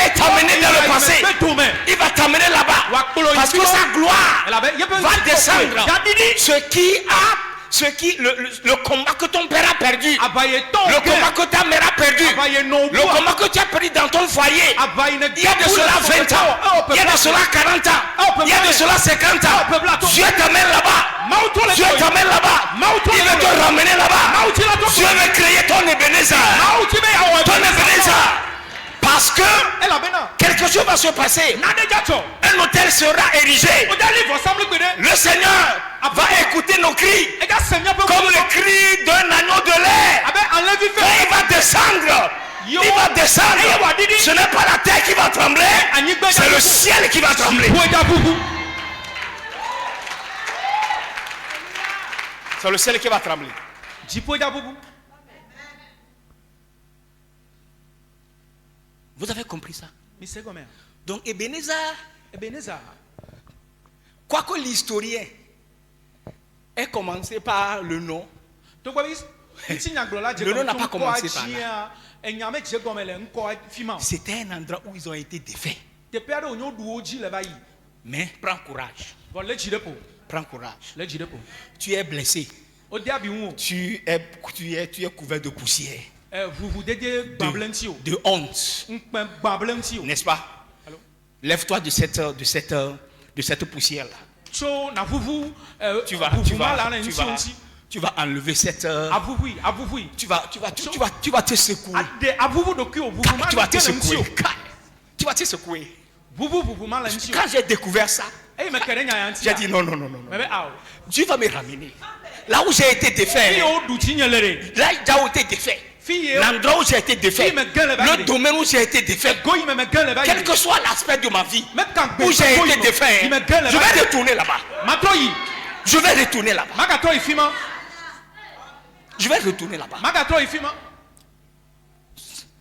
et t'amener dans le passé. Il va t'amener là-bas parce que sa gloire va descendre. Le combat que ton père a perdu, le combat que ta mère a perdu, le combat que tu as perdu dans ton foyer, il y a de cela 20 ans, il y a de cela 40 ans, il y a de cela 50 ans. Dieu t'amène là-bas. Dieu t'amène là-bas. Il veut te ramener là-bas. Dieu veut créer ton Ebenezer. Ton Ebenezer. Parce que quelque chose va se passer. Un hôtel sera érigé. Le Seigneur va écouter nos cris comme le cri d'un agneau de lait. Quand il va descendre, ce n'est pas la terre qui va trembler, c'est le ciel qui va trembler. C'est le ciel qui va trembler. Vous avez compris ça? Donc Ebenezer, quoique l'historien ait commencé par le nom, le nom n'a pas commencé par là. C'était un endroit où ils ont été défaits. Mais prends courage. Prends courage. Tu es blessé. Tu es couvert de poussière. De honte. N'est-ce pas? Lève-toi de cette poussière-là. Tu vas enlever cette. Tu vas te secouer. Tu vas te secouer. Tu vas te secouer. Quand j'ai découvert ça, j'ai dit non. Dieu va me ramener. Là où j'ai été défait. Là où j'ai été défait. L'endroit où j'ai été défait, le domaine où j'ai été défait, quel que soit l'aspect de ma vie où j'ai été défait, je vais retourner là-bas. Je vais retourner là-bas. Je vais retourner là-bas.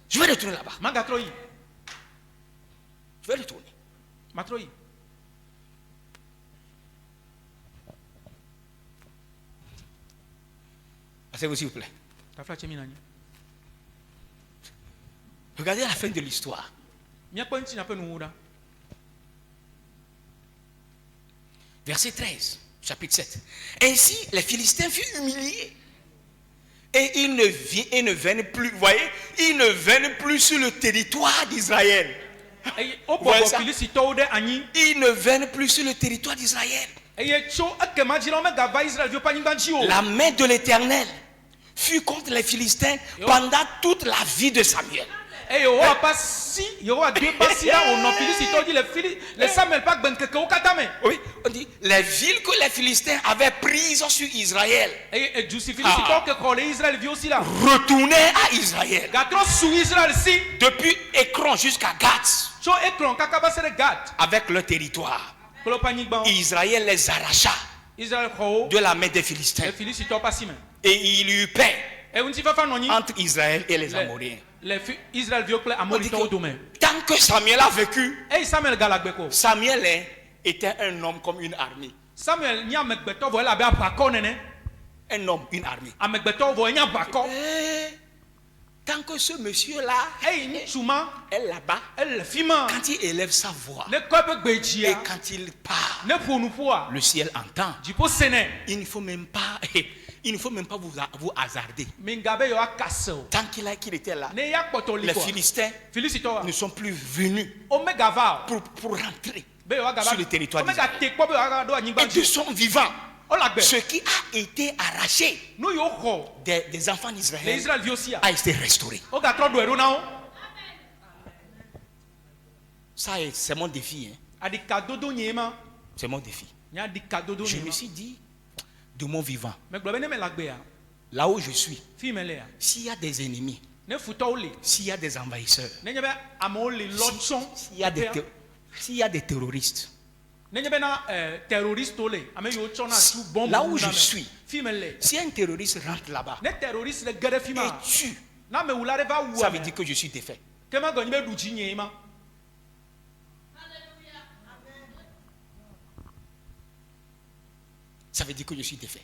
Je vais retourner là-bas. Je vais retourner. Asseyez-vous s'il vous plaît. Regardez la fin de l'histoire. Verset 13. chapitre 7. Ainsi, les Philistins furent humiliés. Et ils ne viennent plus, vous voyez, ils ne viennent plus sur le territoire d'Israël. Ils ne viennent plus sur le territoire d'Israël. La main de l'Éternel fut contre les Philistins pendant toute la vie de Samuel. Oui, on dit les villes que les Philistins avaient prises sur Israël retournaient à Israël. Depuis Écron jusqu'à Gath, avec leur territoire. Israël les arracha de la main des Philistins. Et il eut paix entre Israël et les Amoréens. Tant que Samuel a vécu, Samuel était un homme comme une armée. Un homme, une armée. Tant que ce monsieur-là est là-bas, quand il élève sa voix et quand il parle, le ciel entend. Il ne faut même pas vous hasarder. Tant qu'il était là, les Philistins ne sont plus venus pour rentrer sur le territoire d'Israël. Et de son vivant, ce qui a été arraché des enfants d'Israël a été restauré. Ça, c'est mon défi. C'est mon défi. Je me suis dit, de mon vivant, là où je suis, s'il y a des ennemis, s'il y a des envahisseurs, s'il y a des terroristes, là où je suis, si un terroriste rentre là-bas et tue, ça veut dire que je suis défait. Ça veut dire que je suis défait.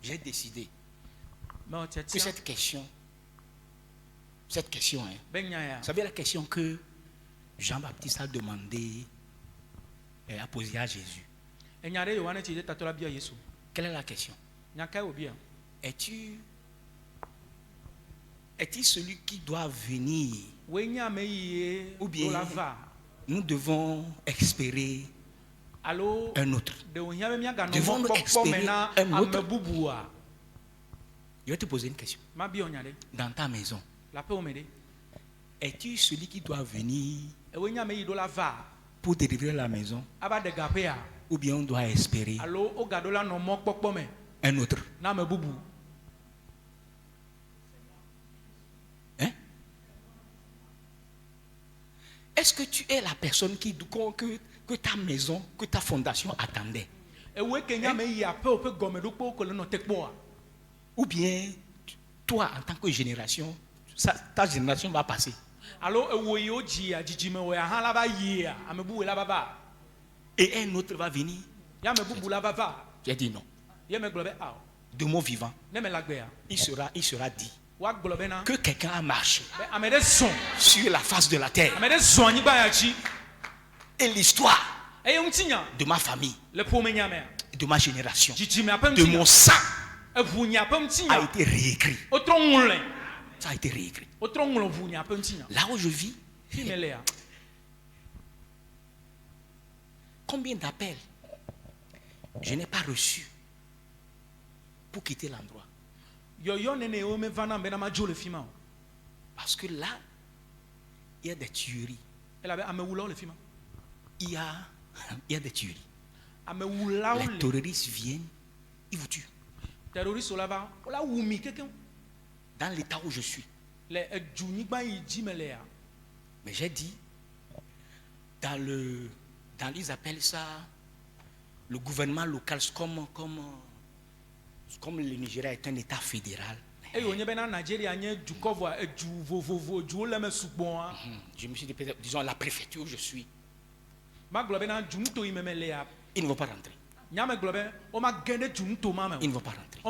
J'ai décidé que cette question, vous savez la question que Jean-Baptiste a demandé, a posée à Jésus. Quelle est la question? Es-tu celui qui doit venir? Ou bien nous devons espérer un autre? Devons-nous espérer un autre? Je vais te poser une question. Dans ta maison, es-tu celui qui doit venir pour délivrer la maison? Ou bien on doit espérer un autre? Hein? Est-ce que tu es la personne que ta maison, que ta fondation attendait? Ou bien toi en tant que génération, ta génération va passer. Et un autre va venir. J'ai dit non. De mon vivant, il sera dit que quelqu'un a marché sur la face de la terre. Et l'histoire de ma famille, de ma génération, de mon sang a été réécrit. Ça a été réécrit. Là où je vis, combien d'appels je n'ai pas reçus pour quitter l'endroit? Parce que là, il y a des tueries. Il y a des tueries. Les terroristes viennent, ils vous tuent. Dans l'état où je suis. Mais j'ai dit, ils appellent ça le gouvernement local, comme le Nigeria est un état fédéral. Je me suis dit, disons la préfecture où je suis, ils ne vont pas rentrer. Ils ne vont pas rentrer.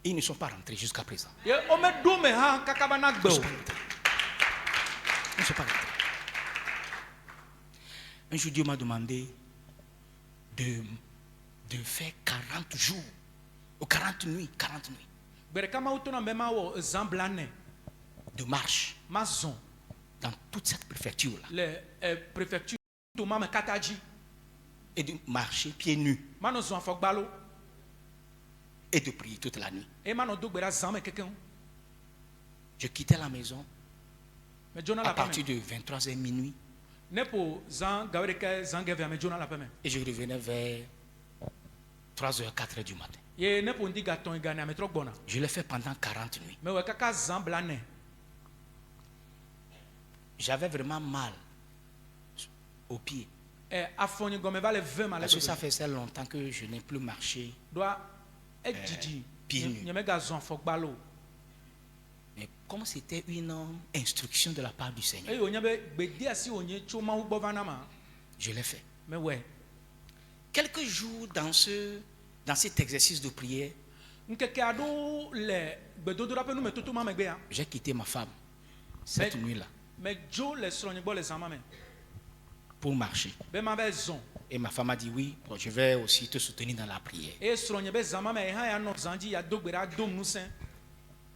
Et ils ne sont pas rentrés jusqu'à présent.
Ils ne sont pas rentrés.
Ils ne sont pas rentrés. Un jour, Dieu m'a demandé de faire 40 jours, ou 40 nuits, de marche dans toute cette préfecture-là. Et de marcher pieds nus et de prier toute la nuit. Je quittais la maison à partir de 23h minuit et je revenais vers 3h, 4h du matin. Je l'ai fait pendant 40 nuits. J'avais vraiment mal aux pieds. Parce que ça faisait longtemps que je n'ai plus marché pieds nus. Mais comme c'était une instruction de la part du Seigneur, je l'ai fait. Quelques jours dans cet exercice de prière, j'ai quitté ma femme cette nuit-là pour marcher. Et ma femme a dit oui, bon, je vais aussi te soutenir dans la prière.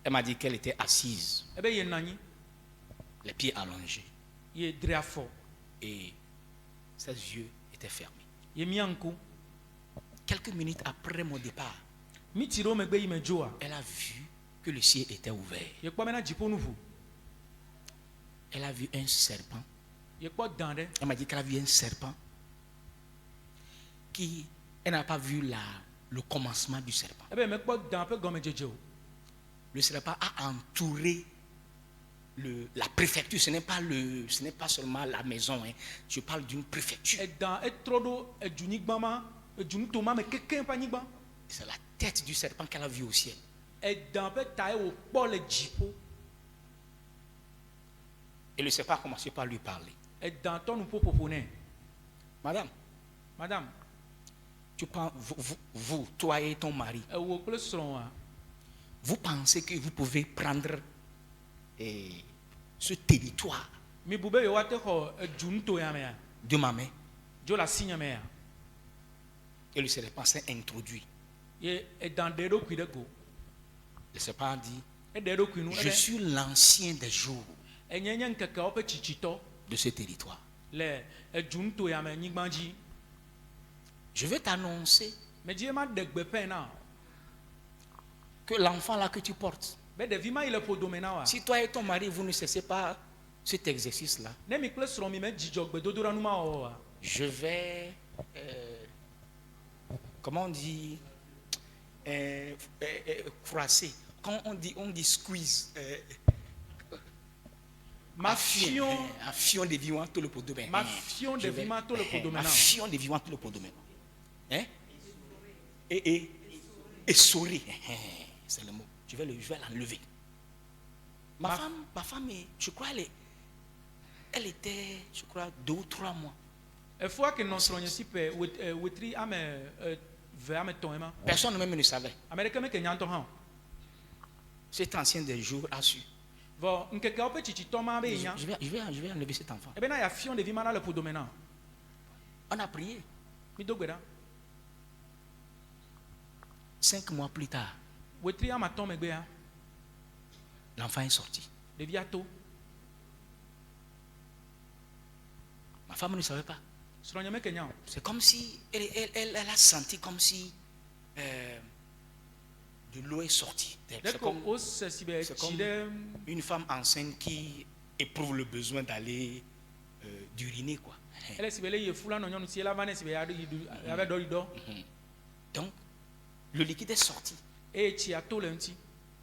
Elle m'a dit qu'elle était assise, les pieds allongés, et ses yeux étaient fermés. Quelques minutes après mon départ, elle a vu que le ciel était ouvert. Elle a vu un serpent. Elle m'a dit qu'elle a vu un serpent qui, elle n'a pas vu le commencement du serpent. Le serpent a entouré la préfecture. Ce n'est pas seulement la maison. Hein. Je parle d'une préfecture. C'est la tête du serpent qu'elle a vue au ciel. Et le serpent a commencé par lui parler. Madame, tu penses, vous, toi et ton mari, vous pensez que vous pouvez prendre ce territoire de ma main? Et le serpent s'est introduit. Le serpent a dit, je suis l'ancien des jours de ce territoire. Je vais t'annoncer que l'enfant là que tu portes, si toi et ton mari vous ne cessez pas cet exercice là, je vais comment on dit froisser, quand on dit squeeze, ma fion de vivant tout le pot de bain. Ma fion de vivant tout le pot de bain. Ma fion de vivant tout le pot de bain. Hein? Et sourire. C'est le mot. Je vais l'enlever. Ma femme, je crois, elle était, je crois, 2 ou 3 mois. Personne même ne savait. Cet ancien des jours a su. Je vais enlever cet enfant. On a prié. 5 mois plus tard, l'enfant est sorti. Ma femme ne savait pas. C'est comme si elle a senti comme si de l'eau est sortie. C'est comme une femme enceinte qui éprouve le besoin d'aller d'uriner, quoi. Donc, le liquide est sorti.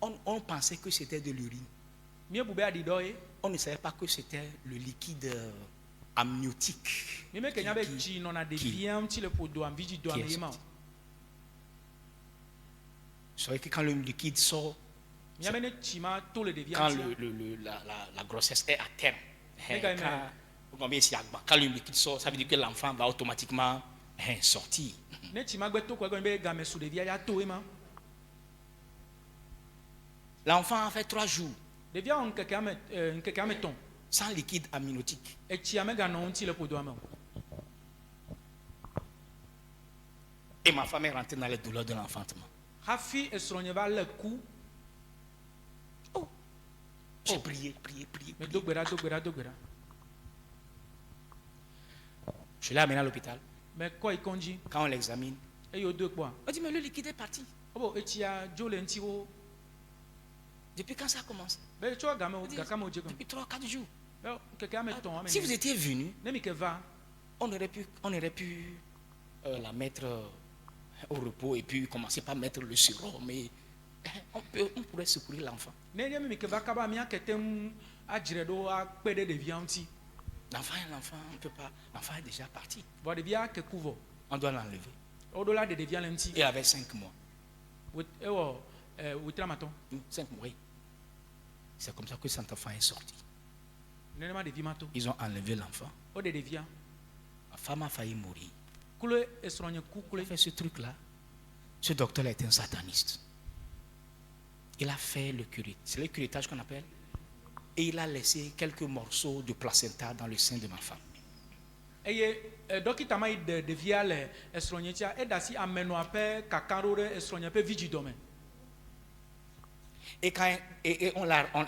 On pensait que c'était de l'urine. On ne savait pas que c'était le liquide amniotique. Vous savez que quand le liquide sort, quand la grossesse est à terme, quand le liquide sort, ça veut dire que l'enfant va automatiquement sortir. L'enfant a fait 3 jours
Devia on keke ame ton.
sans liquide amniotique.
Etsi ame ga no nti le podo ame.
Et ma femme est rentrée dans les douleurs de l'enfantement.
Hafi esronye va le ku.
J'ai prié.
Me dogbera.
Je l'ai amené à l'hôpital.
Mais quoi il conduit?
Quand on l'examine,
Et yo deux quoi?
on dit mais le liquide est parti.
Oh etsi a jole nti wo.
Depuis quand ça a commencé?
Mais tu vois game o gakamo je comme.
Depuis 3-4 jours.
Keke ame ton ame.
Si vous étiez venu,
Nemi ke va.
on aurait pu la mettre au repos et puis commencer par mettre le sirop, mais on pourrait secourir l'enfant.
Nemi mi ke va kaba mi aketem adjire do a pede de via nti.
L'enfant, on peut pas. L'enfant est déjà parti.
Bo de via ke kuvo.
On doit l'enlever.
Au-delà de via nti.
Il avait 5 mois.
Ewo witramaton.
5 mois. C'est comme ça que cet enfant est sorti.
Nenema de vimato.
Ils ont enlevé l'enfant.
O de via.
La femme a failli mourir.
Kule esronye ku
Il
kule.
a fait ce truc-là. Ce docteur est un sataniste. Il a fait le curettage. C'est le curettage qu'on appelle. Et il a laissé quelques morceaux de placenta dans le sein de ma femme.
Eye dokita mai de via le esronye tia edasi ameno ape kakaro re esronye pe viji dome.
Et quand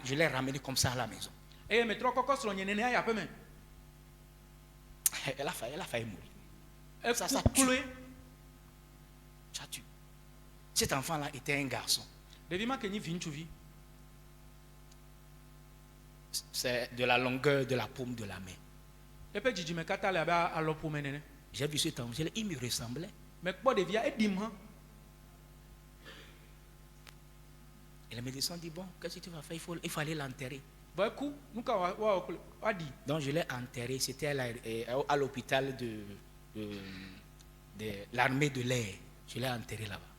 je l'ai ramené comme ça à la maison.
Eye me tro koko esronye nene aya pe me.
Elle a failli mourir.
Ça
tue. Ça tue. Cet enfant-là était un garçon.
Devima kenyi vinchuvi.
C'est de la longueur de la paume de la main.
Epe jiji me kata le aba alopo menene.
J'ai vu cet enfant, il me ressemblait.
Mais quoi de via edim.
Et le médecin dit, bon, qu'est-ce que tu vas faire? Il faut aller l'enterrer. Donc je l'ai enterré, c'était à l'hôpital de l'armée de l'air. Je l'ai enterré là-bas.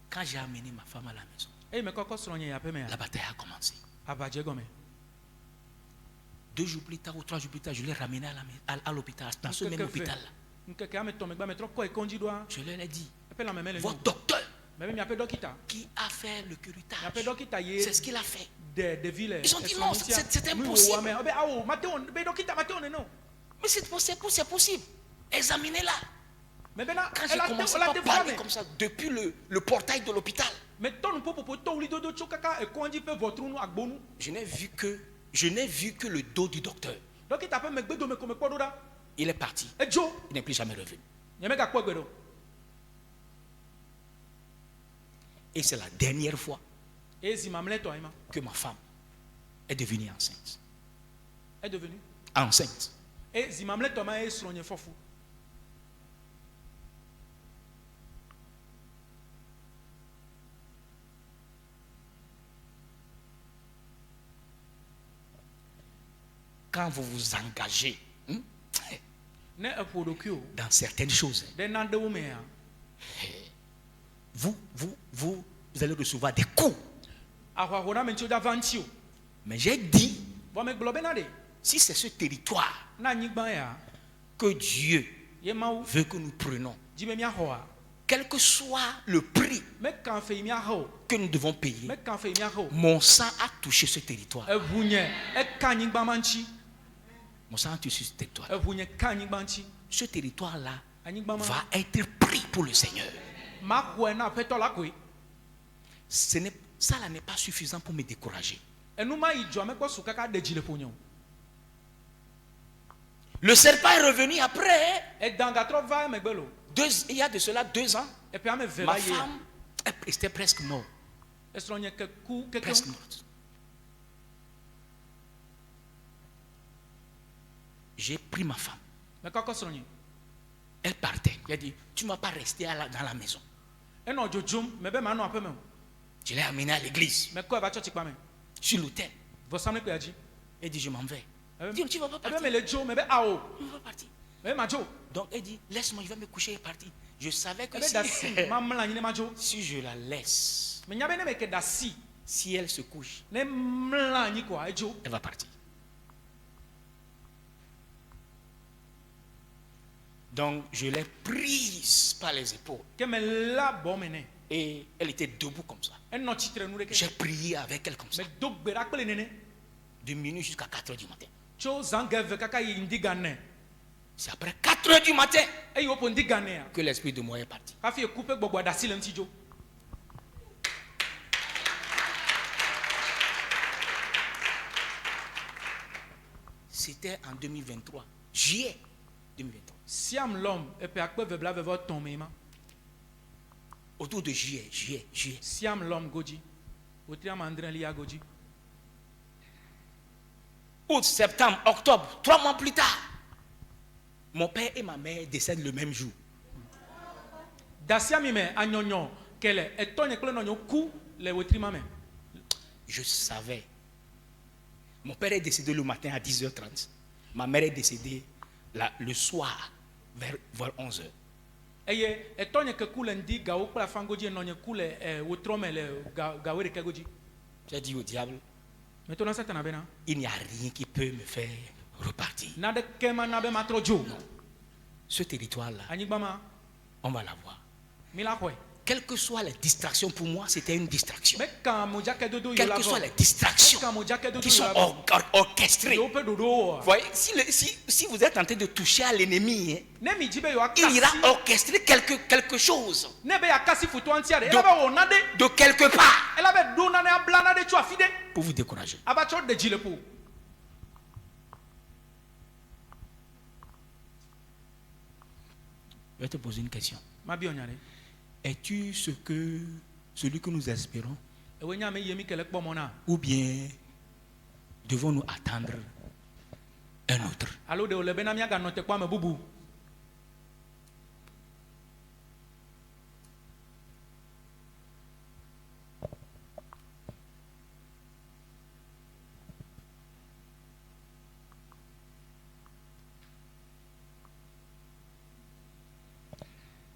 Quand j'ai amené ma femme à la maison, la bataille a commencé. 2 jours plus tard ou 3 jours plus tard, je l'ai ramené à l'hôpital, dans ce même hôpital-là. Je leur ai dit, votre docteur qui a fait le curettage, c'est ce qu'il a fait. Ils ont dit non, c'est impossible. Mais c'est possible. Examinez-la. Quand j'ai commencé à parler comme ça, depuis le portail de l'hôpital, je n'ai vu que le dos du docteur. Il est parti. Il n'est plus jamais revenu. Et c'est la dernière fois que ma femme est devenue enceinte. Enceinte. Quand vous vous engagez dans certaines choses, vous allez recevoir des coups. Mais j'ai dit, si c'est ce territoire que Dieu veut que nous prenions, quel que soit le prix que nous devons payer, mon sang a touché ce territoire. Mon sang a touché ce territoire. Ce territoire-là va être pris pour le Seigneur. Ça n'est pas suffisant pour me décourager. Le serpent est revenu après. Il y a de cela 2 ans. Ma femme était presque morte. Presque morte. J'ai pris ma femme. Elle partait. Il a dit, tu ne vas pas rester dans la maison. Je l'ai amenée à l'église. Sur l'autel. Elle dit, je m'en vais. Elle dit, tu ne vas pas partir. On va partir. Donc elle dit, laisse-moi, je vais me coucher et partir. Je savais que si je la laisse, si elle se couche, elle va partir. Donc je l'ai prise par les épaules. Et elle était debout comme ça. J'ai prié avec elle comme ça. De minuit jusqu'à 4 heures du matin. C'est après 4 heures du matin que l'esprit de moi est parti. C'était en 2023, juillet 2023. Autour de juillet. Août, septembre, octobre, 3 mois plus tard, mon père et ma mère décèdent le même jour. Je savais. Mon père est décédé le matin à 10h30. Ma mère est décédée le soir vers 11h. J'ai dit au diable, il n'y a rien qui peut me faire repartir. Non. Ce territoire-là, on va l'avoir. Quelles que soient les distractions, pour moi, c'était une distraction. Quelles que soient les distractions qui sont orchestrées. Vous voyez, si vous êtes en train de toucher à l'ennemi, il ira orchestrer quelque chose de quelque part pour vous décourager. Je vais te poser une question. Es-tu celui que nous espérons? Ou bien devons-nous attendre un autre?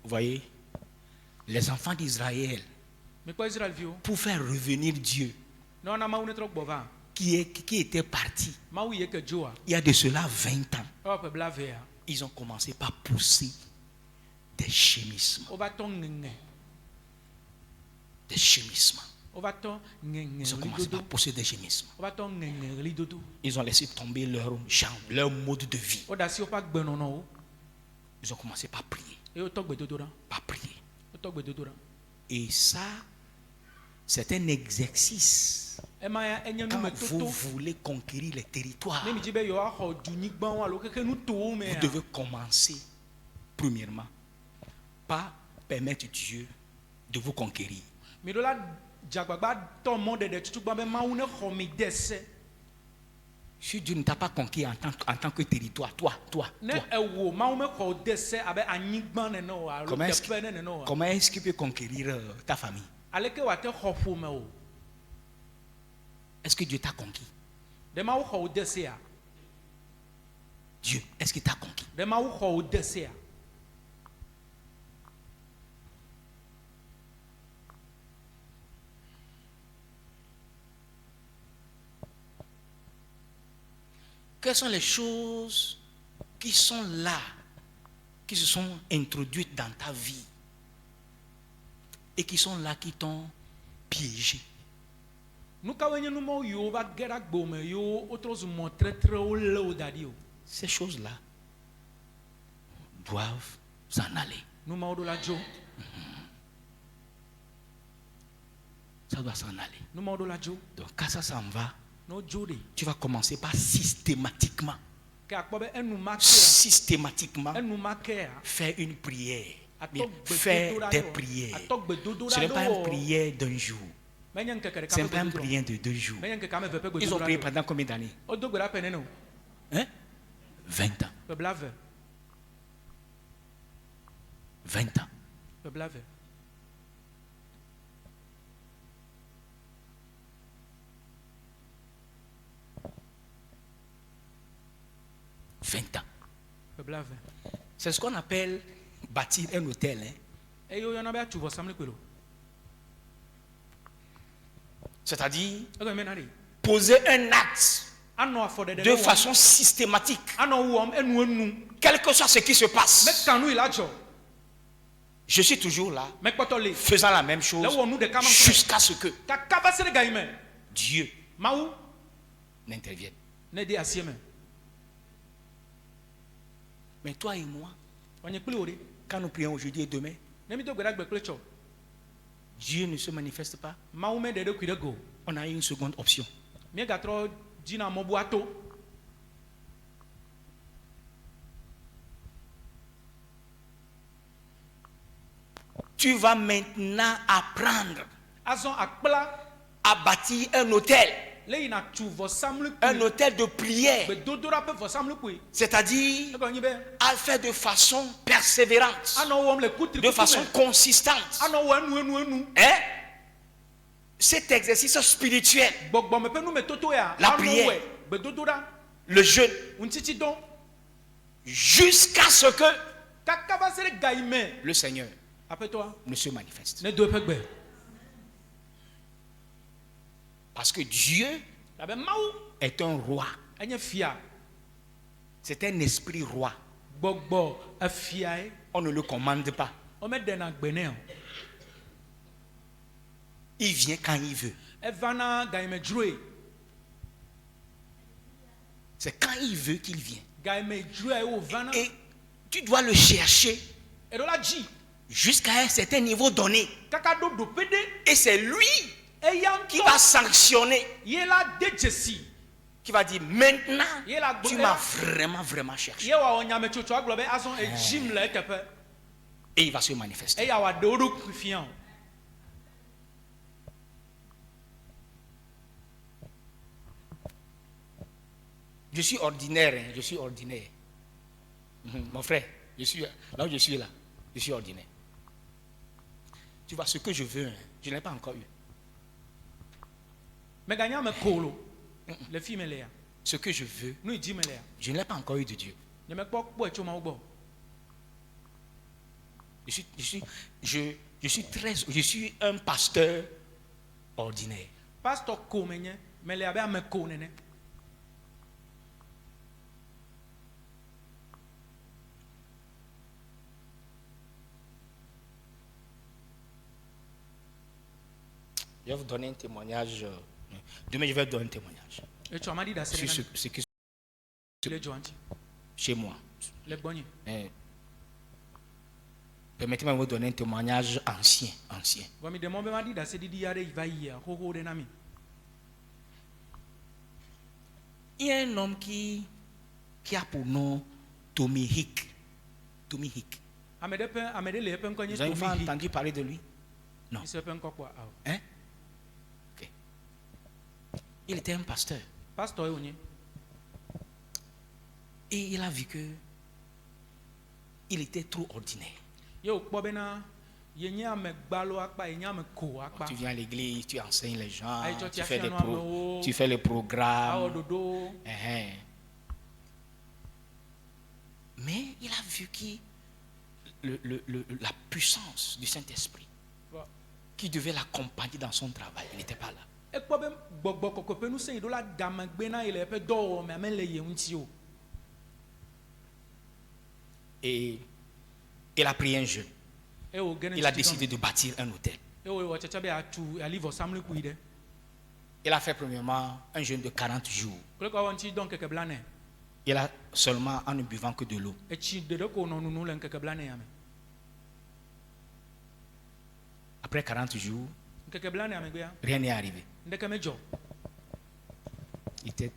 Vous voyez, les enfants d'Israël, pour faire revenir Dieu, qui était parti, il y a de cela 20 ans, ils ont commencé par pousser des gémissements. Des gémissements. Ils ont commencé par pousser des gémissements. Ils ont laissé tomber leur genre, leur mode de vie. Ils ont commencé par prier. Par prier. Et ça, c'est un exercice. Quand vous voulez conquérir les territoires, vous devez commencer, premièrement, par permettre Dieu de vous conquérir. Si Dieu ne t'a pas conquis en tant que territoire, toi. Comment est-ce qu'il peut conquérir ta famille? Est-ce que Dieu t'a conquis? Dieu, est-ce qu'il t'a conquis? Quelles sont les choses qui sont là, qui se sont introduites dans ta vie et qui sont là, qui t'ont piégé? Ces choses-là doivent s'en aller. Ça doit s'en aller. Donc quand ça s'en va, tu vas commencer par systématiquement faire une prière. Faire des prières. Ce n'est pas une prière d'un jour. Ce n'est pas une prière de 2 jours. Ils ont prié pendant combien d'années? 20 ans. 20 ans. 20 ans. C'est ce qu'on appelle bâtir un hôtel. C'est-à-dire poser un acte de façon systématique. Quel que soit ce qui se passe, je suis toujours là, faisant la même chose jusqu'à ce que Dieu n'intervienne. Mais toi et moi, quand nous prions aujourd'hui et demain, Dieu ne se manifeste pas. On a une seconde option. Tu vas maintenant apprendre à bâtir un hôtel. Un hôtel de prière. C'est-à-dire à le faire de façon persévérante, de façon consistante. Hein? Cet exercice spirituel, la prière, le jeûne, jusqu'à ce que le Seigneur ne se manifeste. Parce que Dieu est un roi. C'est un esprit roi. On ne le commande pas. Il vient quand il veut. C'est quand il veut qu'il vient. Et tu dois le chercher jusqu'à un certain niveau donné. Et c'est lui qui va sanctionner, qui va dire maintenant tu m'as vraiment cherché, et il va se manifester. Je suis ordinaire, je suis ordinaire. Mon frère, je suis là où je suis là, je suis ordinaire. Tu vois ce que je veux, je n'ai pas encore eu. Ce que je veux, je n'ai pas encore eu de Dieu. Je suis un pasteur ordinaire. Je vais vous donner un témoignage. Demain, je vais vous donner un témoignage. Sur ce qui chez moi. Permettez-moi de vous donner un témoignage ancien. Il y a un homme qui a pour nom Tommy Hick. Tommy Hick. Vous avez entendu parler de lui? Non. Hein? Okay. Il était un pasteur. Et il a vu que il était trop ordinaire. Tu viens à l'église, tu enseignes les gens, tu fais les programmes. Mais il a vu que la puissance du Saint-Esprit qui devait l'accompagner dans son travail, il n'était pas là. Et il a pris un jeûne. Il a décidé de bâtir un hôtel. Il a fait premièrement un jeûne de 40 jours. Il a seulement en ne buvant que de l'eau. Après 40 jours, rien n'est arrivé. Il était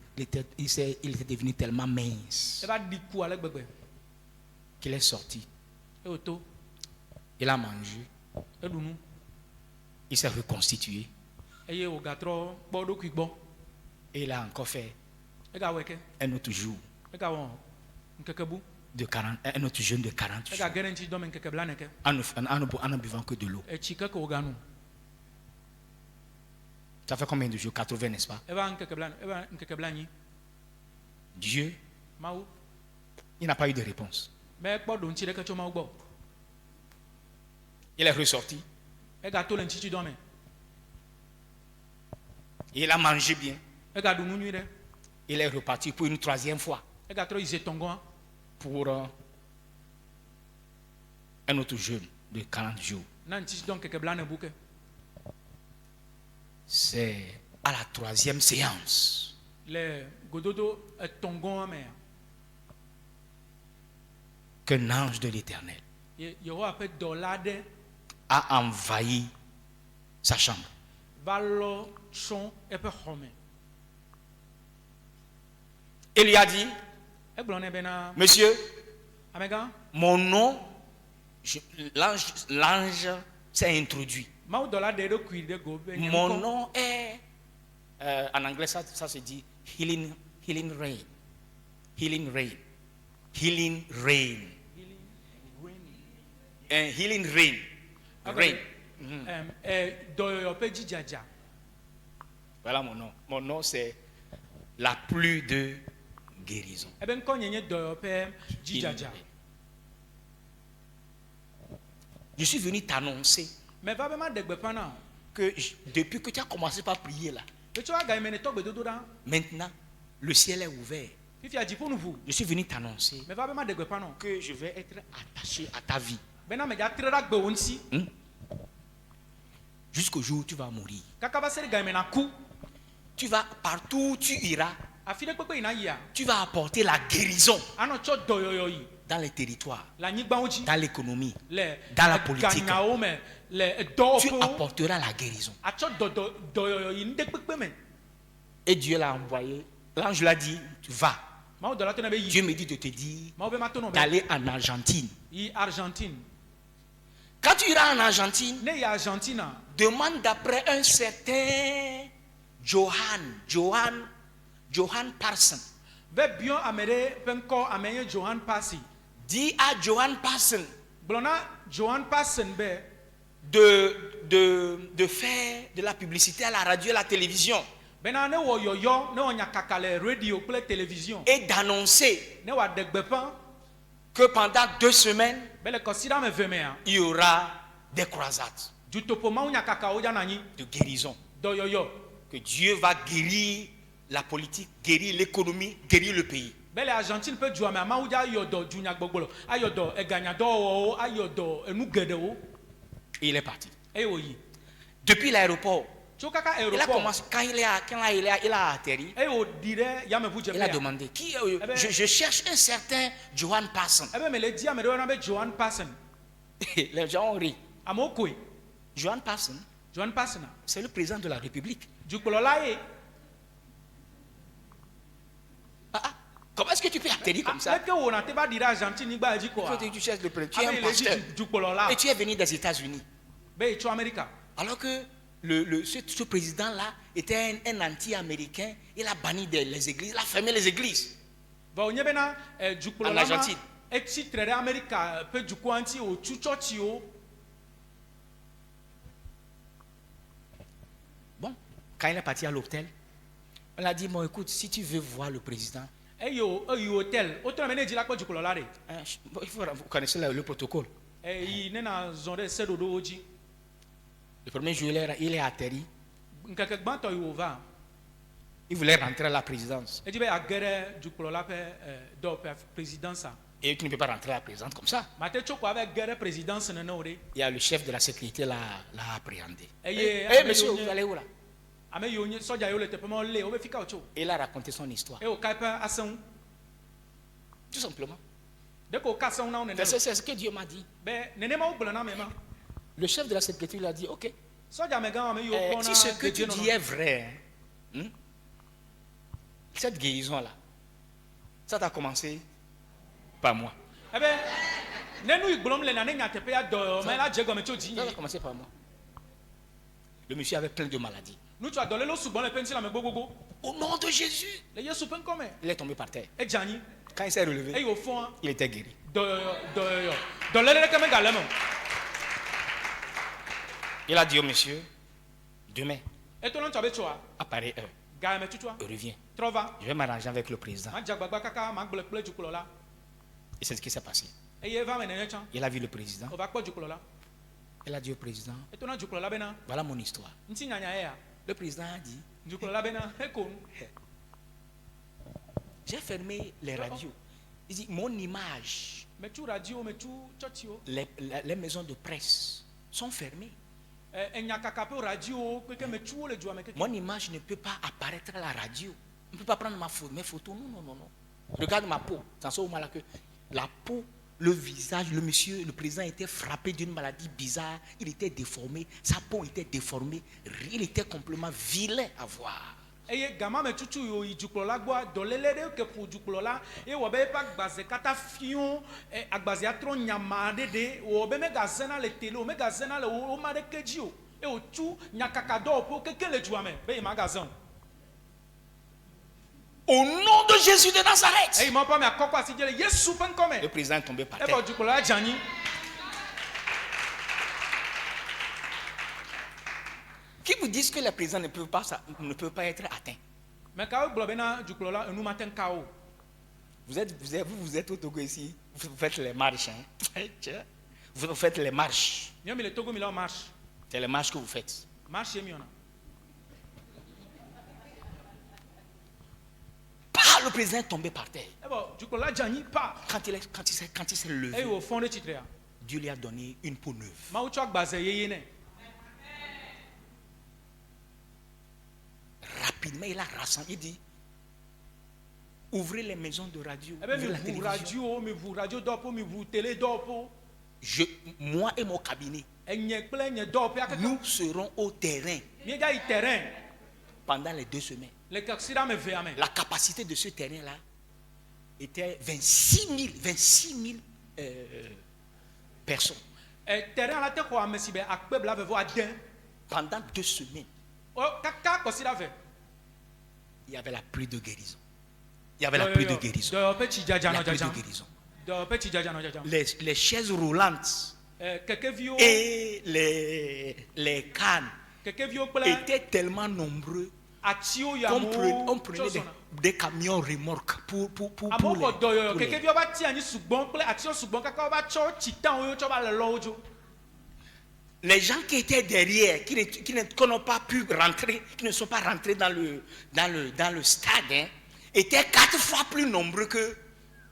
devenu tellement mince qu'il est sorti. Il a mangé. Il s'est reconstitué. Et il a encore fait un autre jour de 40, un autre jeûne de 40 jours en ne buvant que de l'eau. Ça fait combien de jours? 80, n'est-ce pas? Dieu, il n'a pas eu de réponse. Il est ressorti. Il a mangé bien. Il est reparti pour une 3e fois. Pour un autre jeûne de 40 jours. C'est à la 3e séance qu'un ange de l'Éternel a envahi sa chambre. Il lui a dit, monsieur, mon nom, l'ange s'est introduit. Mon nom est, en anglais ça se dit healing rain. Healing rain. Healing rain. Healing rain. Rain. Voilà mon nom. Mon nom c'est la pluie de guérison. Je suis venu t'annoncer que depuis que tu as commencé par prier là, maintenant le ciel est ouvert. Je suis venu t'annoncer que je vais être attaché à ta vie. Jusqu'au jour où tu vas mourir. Tu vas partout où tu iras. Tu vas apporter la guérison dans les territoires, dans l'économie, dans la politique. Tu apporteras la guérison. Et Dieu l'a envoyé. L'ange l'a dit, tu vas. Dieu me dit de te dire d'aller en Argentine. Quand tu iras en Argentine, demande d'après un certain Johan Parson. Dis à Johan Parson de faire de la publicité à la radio et à la télévision. Et d'annoncer que pendant 2 semaines, il y aura des croisades de guérison. Que Dieu va guérir la politique, guérir l'économie, guérir le pays. Et il est parti. Depuis l'aéroport, il a commencé, quand il a atterri, il a demandé je cherche un certain Johan Parson. Les gens ont ri. Johan Parson, c'est le président de la République. Comment est-ce que tu peux atterrir comme ça? Tu cherches le président, tu es un pasteur et tu es venu des États-Unis. Alors que ce président-là était un anti-américain. Il a banni les églises, il a fermé les églises en Argentine. Bon, quand il est parti à l'hôtel, on a dit, bon écoute, si tu veux voir le président, vous connaissez le protocole. Le premier jour, il est atterri. Il voulait rentrer à la présidence. Et tu ne peux pas rentrer à la présidence comme ça. Il y a le chef de la sécurité l'a appréhendé. Monsieur, vous allez où là? Il a raconté son histoire. Tout simplement. C'est ce que Dieu m'a dit. Le chef de la sécurité lui a dit, ok, si ce que tu dis est vrai, cette guérison-là, ça t'a commencé par moi. Ça a commencé par moi. Le monsieur avait plein de maladies. Au nom de Jésus, il est tombé par terre. Quand il s'est relevé, il était guéri. Il a dit au monsieur, demain, à pareille heure, reviens. Je vais m'arranger avec le président. Et c'est ce qui s'est passé. Il a vu le président. Il a dit au président, voilà mon histoire. Le président a dit, J'ai fermé les radios. Il dit, mon image, les maisons de presse sont fermées. Mon image ne peut pas apparaître à la radio. On ne peut pas prendre mes photos. Non. Regarde ma peau. La peau, le visage, le monsieur, le président était frappé d'une maladie bizarre. Il était déformé. Sa peau était déformée. Il était complètement vilain à voir.
Eye gama me tutu yo iduklola gba dolelede ke pu duklola e wo be pa gbaze kata fion agbaze atro nyama dede wo be me gazena le tele o me gazena le o ma de keji o e o tu nyakaka do po kekele juame be magazin.
Au nom de Jésus de Nazareth.
E mo pa me akoko asije Yesu pen come.
Le président est tombé par terre.
E bo duklola jani.
Qui vous dit que les présidents ne peuvent pas être atteints? Vous êtes au Togo ici, vous faites les marches. Hein? Vous faites les marches. C'est les marches que vous faites. Le président est tombé par terre. Quand il s'est levé, Dieu lui a donné une peau neuve. Rapidement, il a rassemblé. Il dit, ouvrez les maisons de radio. Ouvrez la télévision. Moi et mon cabinet, nous serons au terrain pendant les 2 semaines. La capacité de ce terrain-là était 26 000 personnes. Pendant 2 semaines. Il y avait la pluie de guérison. Les chaises roulantes et les cannes étaient tellement nombreux qu'on prenait des camions remorques pour les gens qui étaient derrière, qui n'ont pas pu rentrer, qui ne sont pas rentrés dans le stade, hein, étaient 4 fois plus nombreux que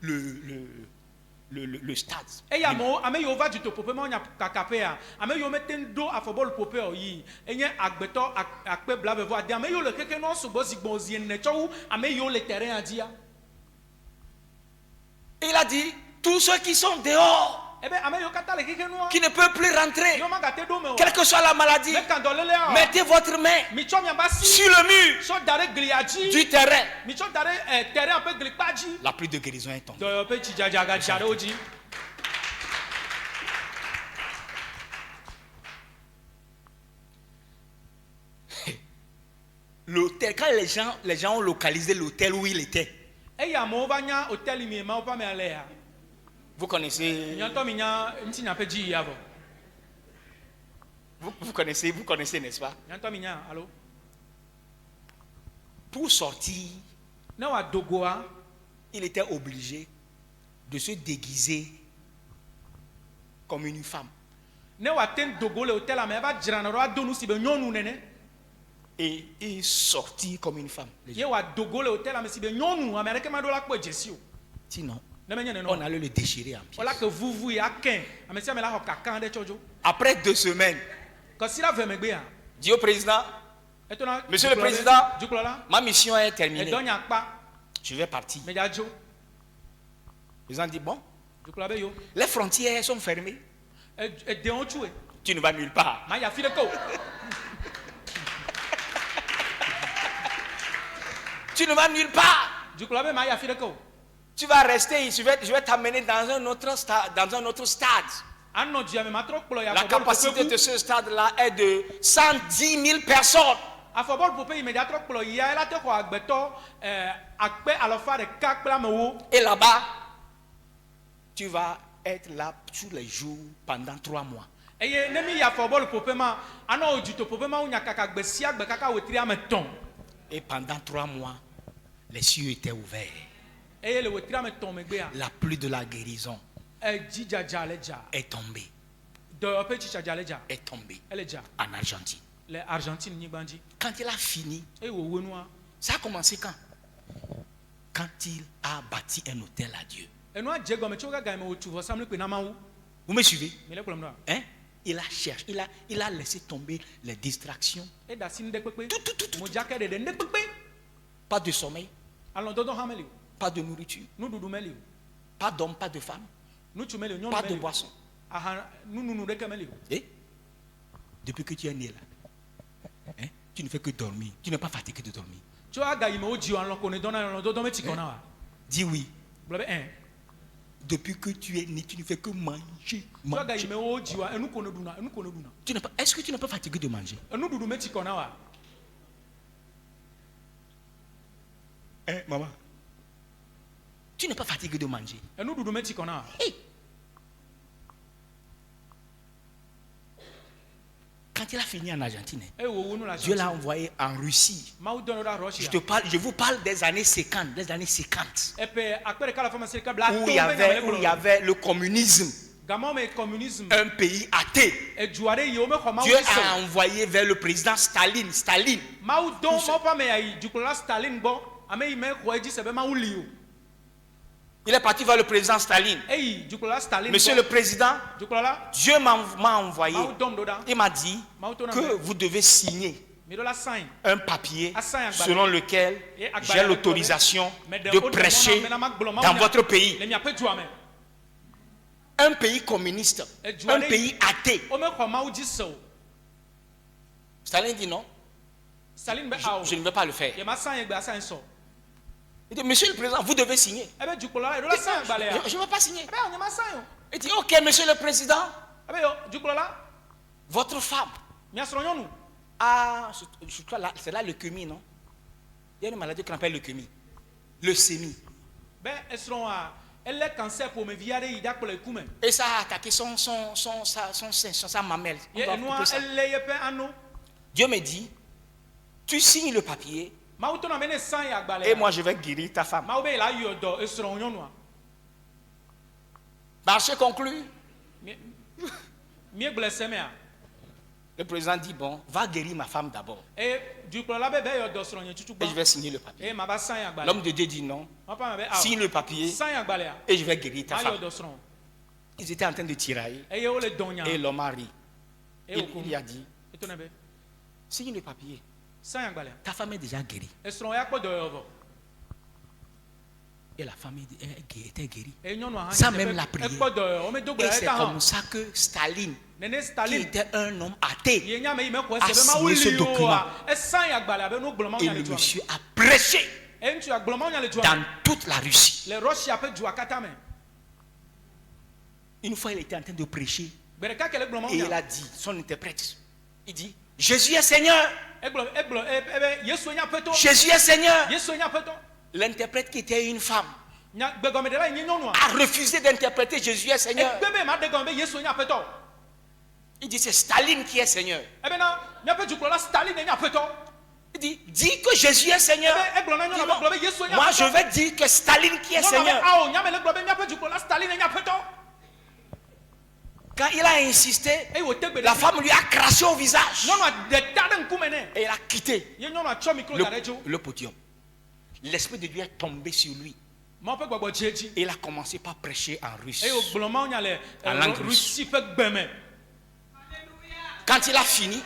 le stade. Il a dit, tous ceux qui sont dehors, qui ne peuvent plus rentrer, quelle que soit la maladie, mettez votre main sur le mur du terrain. La pluie de guérison est tombée. L'hôtel, quand les gens ont localisé l'hôtel où il était, vous connaissez, n'est-ce pas? Pour sortir, il était obligé de se déguiser comme une femme. Et il sortit comme une femme. Sinon, on allait le déchirer en pièces. Après 2 semaines, dis au président, monsieur le président, ma mission est terminée. Je vais partir. Le président dit, bon, les frontières sont fermées. Tu ne vas nulle part. Tu ne vas nulle part. Tu vas rester ici. Je vais t'amener dans un autre stade. La capacité de ce stade-là est de 110 000 personnes. Et là-bas, tu vas être là tous les jours pendant 3 mois. Et pendant 3 mois, les cieux étaient ouverts. La pluie de la guérison est tombée. Est tombée en Argentine. Quand il a fini, ça a commencé quand quand il a bâti un hôtel à Dieu. Vous me suivez? Hein? Il a cherché, il a laissé tomber les distractions. Tout. Pas de sommeil, pas de nourriture, pas d'homme, pas de femme, pas de boisson. Et depuis que tu es né là, hein, tu ne fais que dormir. Tu n'es pas fatigué de dormir. Dis oui. Depuis que tu es né, tu ne fais que manger. Est-ce que tu n'es pas fatigué de manger? Hein, maman? Tu n'es pas fatigué de manger? Hey. Quand il a fini en Argentine, Dieu l'a envoyé en Russie. Je vous parle des années 50, où il y avait le communisme. Un pays athée. Dieu a envoyé vers le président Staline. Il est parti vers le président Staline. Monsieur le président, Dieu m'a envoyé. Il m'a dit que vous devez signer un papier selon lequel j'ai l'autorisation de prêcher dans votre pays. Un pays communiste, un pays athée. Staline dit non. Je ne veux pas le faire. Il dit, monsieur le président, vous devez signer. Je ne veux pas signer. Il dit, ok, monsieur le président, votre femme a, c'est la leucémie, non? Il y a une maladie qu'on appelle leucémie. Leucémie. Et ça a attaqué sa mamelle. Dieu me dit, tu signes le papier. Et moi je vais guérir ta femme. Marché conclu. Le président dit, bon, va guérir ma femme d'abord. Et je vais signer le papier. L'homme de Dieu dit non. Signe le papier et je vais guérir ta femme. Ils étaient en train de tirailler. Et l'homme a ri. Il a dit, signe le papier. Ta femme est déjà guérie. Et la femme était guérie. Sans même la prière. Et c'est comme ça que Staline, qui était un homme athée, a signé ce document. Et le monsieur a prêché dans toute la Russie. Une fois, il était en train de prêcher. Et il a dit, son interprète, il dit, Jésus est Seigneur. Jésus est Seigneur. L'interprète qui était une femme a refusé d'interpréter Jésus est Seigneur. Il dit c'est Staline qui est Seigneur. Il dit dis que Jésus est Seigneur. Moi je vais dire que Staline qui est Seigneur. Quand il a insisté, la femme lui a craché au visage. Et il a quitté le podium. L'esprit de Dieu est tombé sur lui. Et il a commencé par prêcher en russe. En langue russe. Quand il a fini,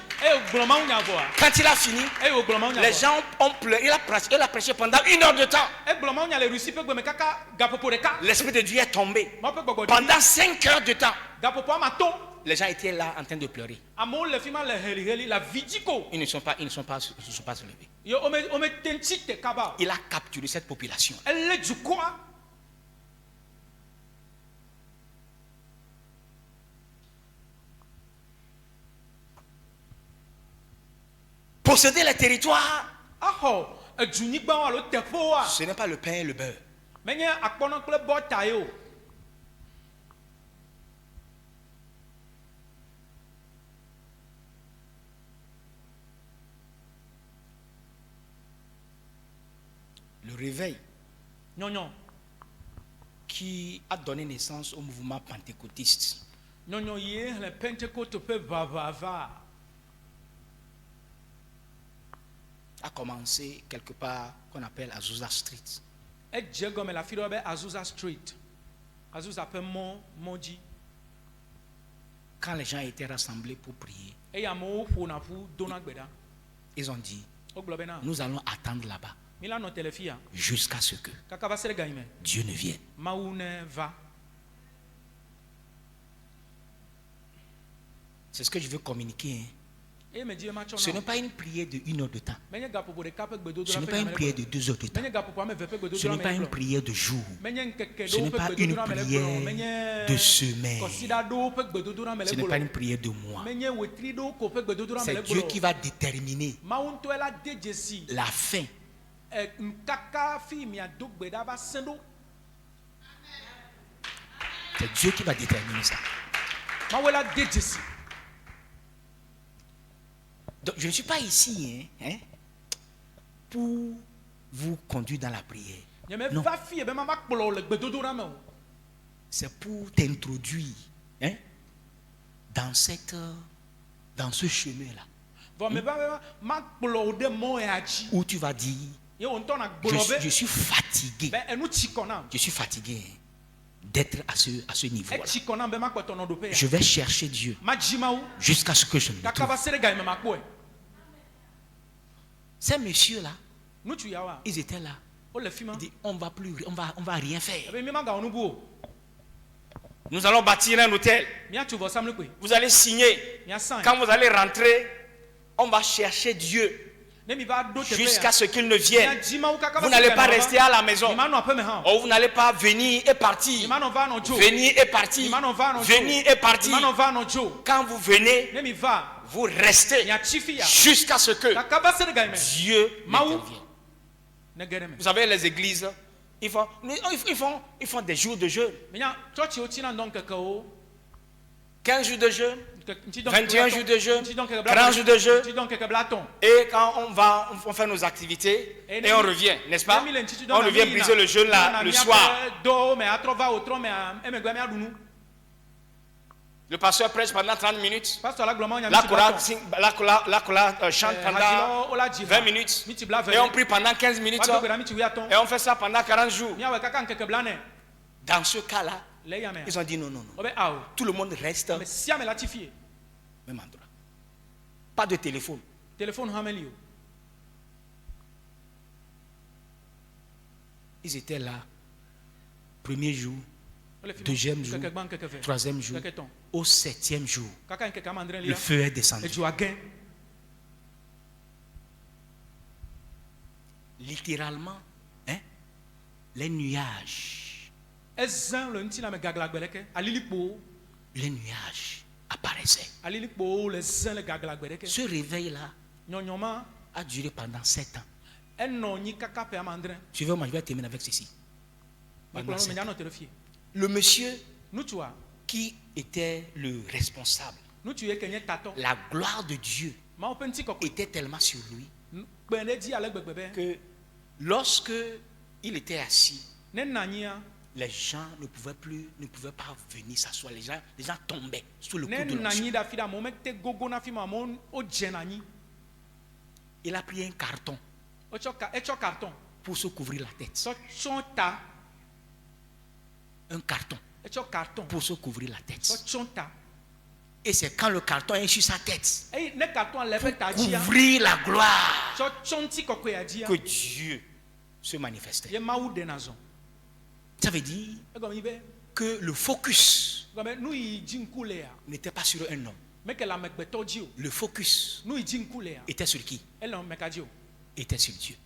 les gens ont pleuré. Il a prêché pendant 1 heure de temps. L'esprit de Dieu est tombé. Pendant 5 heures de temps. Les gens étaient là en train de pleurer. Ils ne sont pas soulevés. Il a capturé cette population. Posséder les territoires, ce n'est pas le pain et le beurre. Le réveil qui a donné naissance au mouvement pentecôtiste a commencé quelque part qu'on appelle Azusa Street.
Azusa Street. Azusa peut Moji.
Quand les gens étaient rassemblés pour prier, ils ont dit, nous allons attendre là-bas jusqu'à ce que Dieu ne vienne. C'est ce que je veux communiquer. Ce n'est pas une prière de 1 heure de temps. Ce n'est pas une prière de 2 heures de temps. Ce n'est pas une prière de jour. Ce n'est pas une prière de semaine. Ce n'est pas une prière de mois. C'est Dieu qui va déterminer la fin. C'est Dieu qui va déterminer ça. Donc, je ne suis pas ici pour vous conduire dans la prière. Non. C'est pour t'introduire dans ce chemin-là. Où tu vas dire, je suis fatigué. Je suis fatigué d'être à ce niveau-là. Je vais chercher Dieu jusqu'à ce que je me trouve. Ces messieurs-là, ils étaient là. Ils disent, on va rien faire. Nous allons bâtir un hôtel. Vous allez signer. Quand vous allez rentrer, on va chercher Dieu jusqu'à ce qu'il ne vienne. Vous n'allez pas rester à la maison. Oh, vous n'allez pas venir et partir. Venir et partir. Venir et partir. Quand vous venez, vous restez jusqu'à ce que Dieu n'intervienne. Vous savez, les églises, ils font des jours de jeûne. 15 jours de jeûne, 21 jours de jeûne, 30 jours de jeûne. Et quand on fait nos activités et on revient, n'est-ce pas? On revient briser le jeûne là, le soir. Le pasteur prêche pendant 30 minutes. La chorale chante pendant 20 minutes. Et on prie pendant 15 minutes. Et on fait ça pendant 40 jours. Dans ce cas-là, ils ont dit non. Tout le monde reste même endroit. Pas de téléphone. Ils étaient là. Premier jour, deuxième jour, troisième jour. Au 7e jour, le feu est descendu. Littéralement, les nuages. Les nuages apparaissaient. Ce réveil-là a duré pendant 7 ans. Je vais terminer avec ceci. Le monsieur qui était le responsable, la gloire de Dieu était tellement sur lui que lorsque il était assis, les gens ne pouvaient pas venir s'asseoir. Les gens tombaient sous le coup de l'onction. Il a pris un carton pour se couvrir la tête. Un carton pour se couvrir la tête. Et c'est quand le carton est sur sa tête, pour couvrir la gloire, que Dieu se manifestait. Ça veut dire que le focus n'était pas sur un homme. Le focus était sur qui? Était sur Dieu.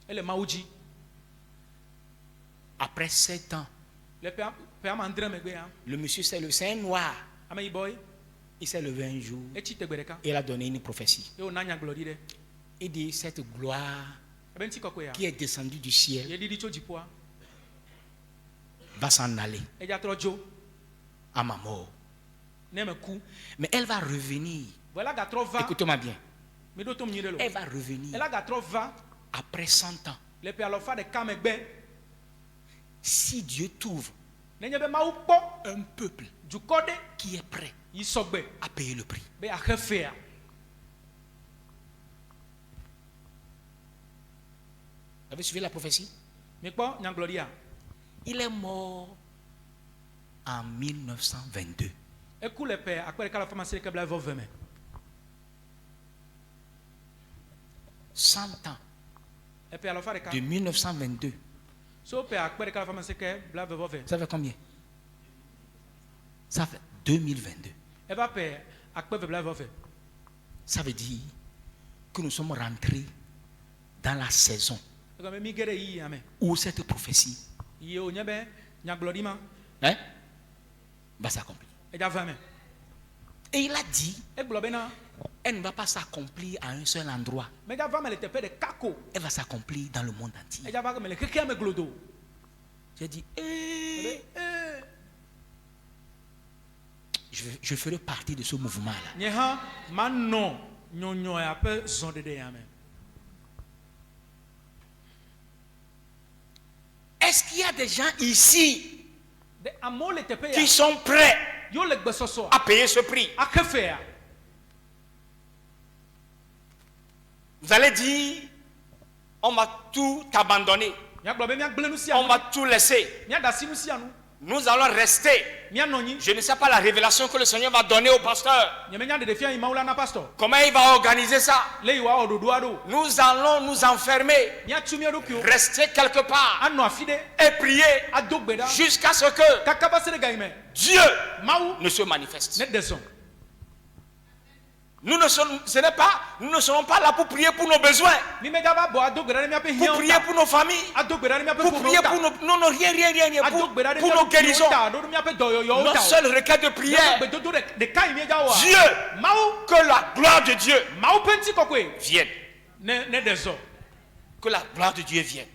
Après 7 ans, le monsieur s'est levé, c'est un noir. Il s'est levé un jour et il a donné une prophétie. Il dit, cette gloire qui est descendue du ciel va s'en aller à ma mort. Mais elle va revenir. Écoutez-moi bien. Elle va revenir après 100 ans. Si Dieu t'ouvre un peuple qui est prêt à payer le prix. Vous avez suivi la prophétie? Il est mort en 1922. 100 ans. De 1922. Ça fait combien? Ça fait 2022. Ça veut dire que nous sommes rentrés dans la saison où cette prophétie va s'accomplir. Et il a dit, elle ne va pas s'accomplir à un seul endroit. Elle va s'accomplir dans le monde entier. J'ai dit, je ferai partie de ce mouvement-là. Est-ce qu'il y a des gens ici qui sont prêts à payer ce prix? Vous allez dire, on m'a tout abandonné, on m'a tout laissé, nous allons rester. Je ne sais pas la révélation que le Seigneur va donner au pasteur. Comment il va organiser ça? Nous allons nous enfermer, rester quelque part et prier jusqu'à ce que Dieu ne se manifeste. Nous ne serons pas là pour prier pour nos besoins, pour prier pour nos familles, pour prier pour rien, pour nos guérisons. Notre seule requête de prière, Dieu, que la gloire de Dieu vienne. Que la gloire de Dieu vienne.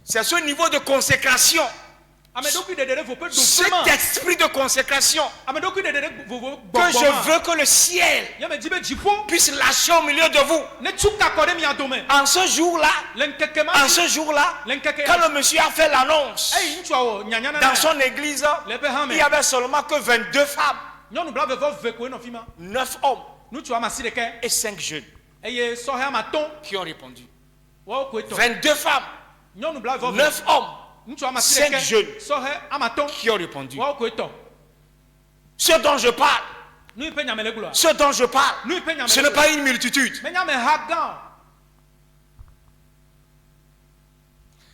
C'est ce niveau de consécration, cet esprit de consécration, que je veux que le ciel puisse lâcher au milieu de vous. En ce jour-là, quand le monsieur a fait l'annonce, dans son église, il n'y avait seulement que 22 femmes, 9 hommes et 5 jeunes qui ont répondu. 22 femmes, 9 hommes, 5 jeunes qui ont répondu. Ce dont je parle, ce n'est pas une multitude.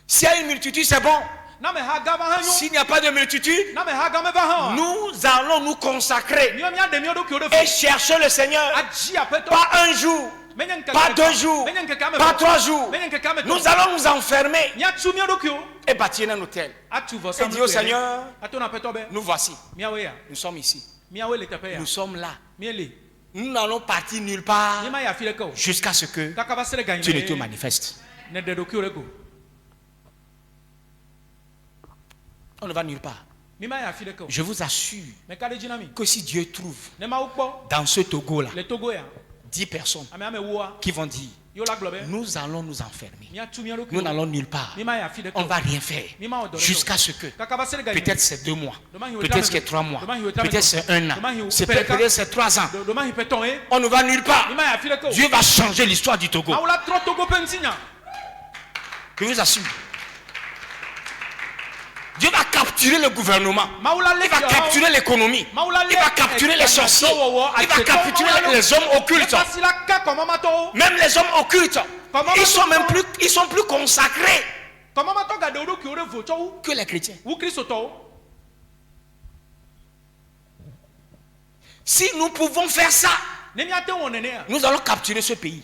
S'il y a une multitude, c'est bon. S'il n'y a pas de multitude, nous allons nous consacrer et chercher le Seigneur. Pas un jour, pas 2 jours, pas 3 jours. Nous allons nous enfermer et bâtir un hôtel. Et dire au Seigneur, nous voici. Nous sommes ici. Nous sommes là. Nous n'allons partir nulle part jusqu'à ce que tu ne te manifestes. On ne va nulle part. Je vous assure que si Dieu trouve dans ce Togo-là 10 personnes qui vont dire, nous allons nous enfermer, nous n'allons nulle part, on ne va rien faire jusqu'à ce que, peut-être c'est 2 mois, peut-être c'est 3 mois, peut-être c'est 1 an, peut-être c'est 3 ans, on ne va nulle part. Dieu va changer l'histoire du Togo. Je vous assure. Dieu va capturer le gouvernement, il va capturer l'économie, il va capturer les sorciers, il va capturer les hommes occultes. Même les hommes occultes, ils sont plus consacrés que les chrétiens. Si nous pouvons faire ça, nous allons capturer ce pays.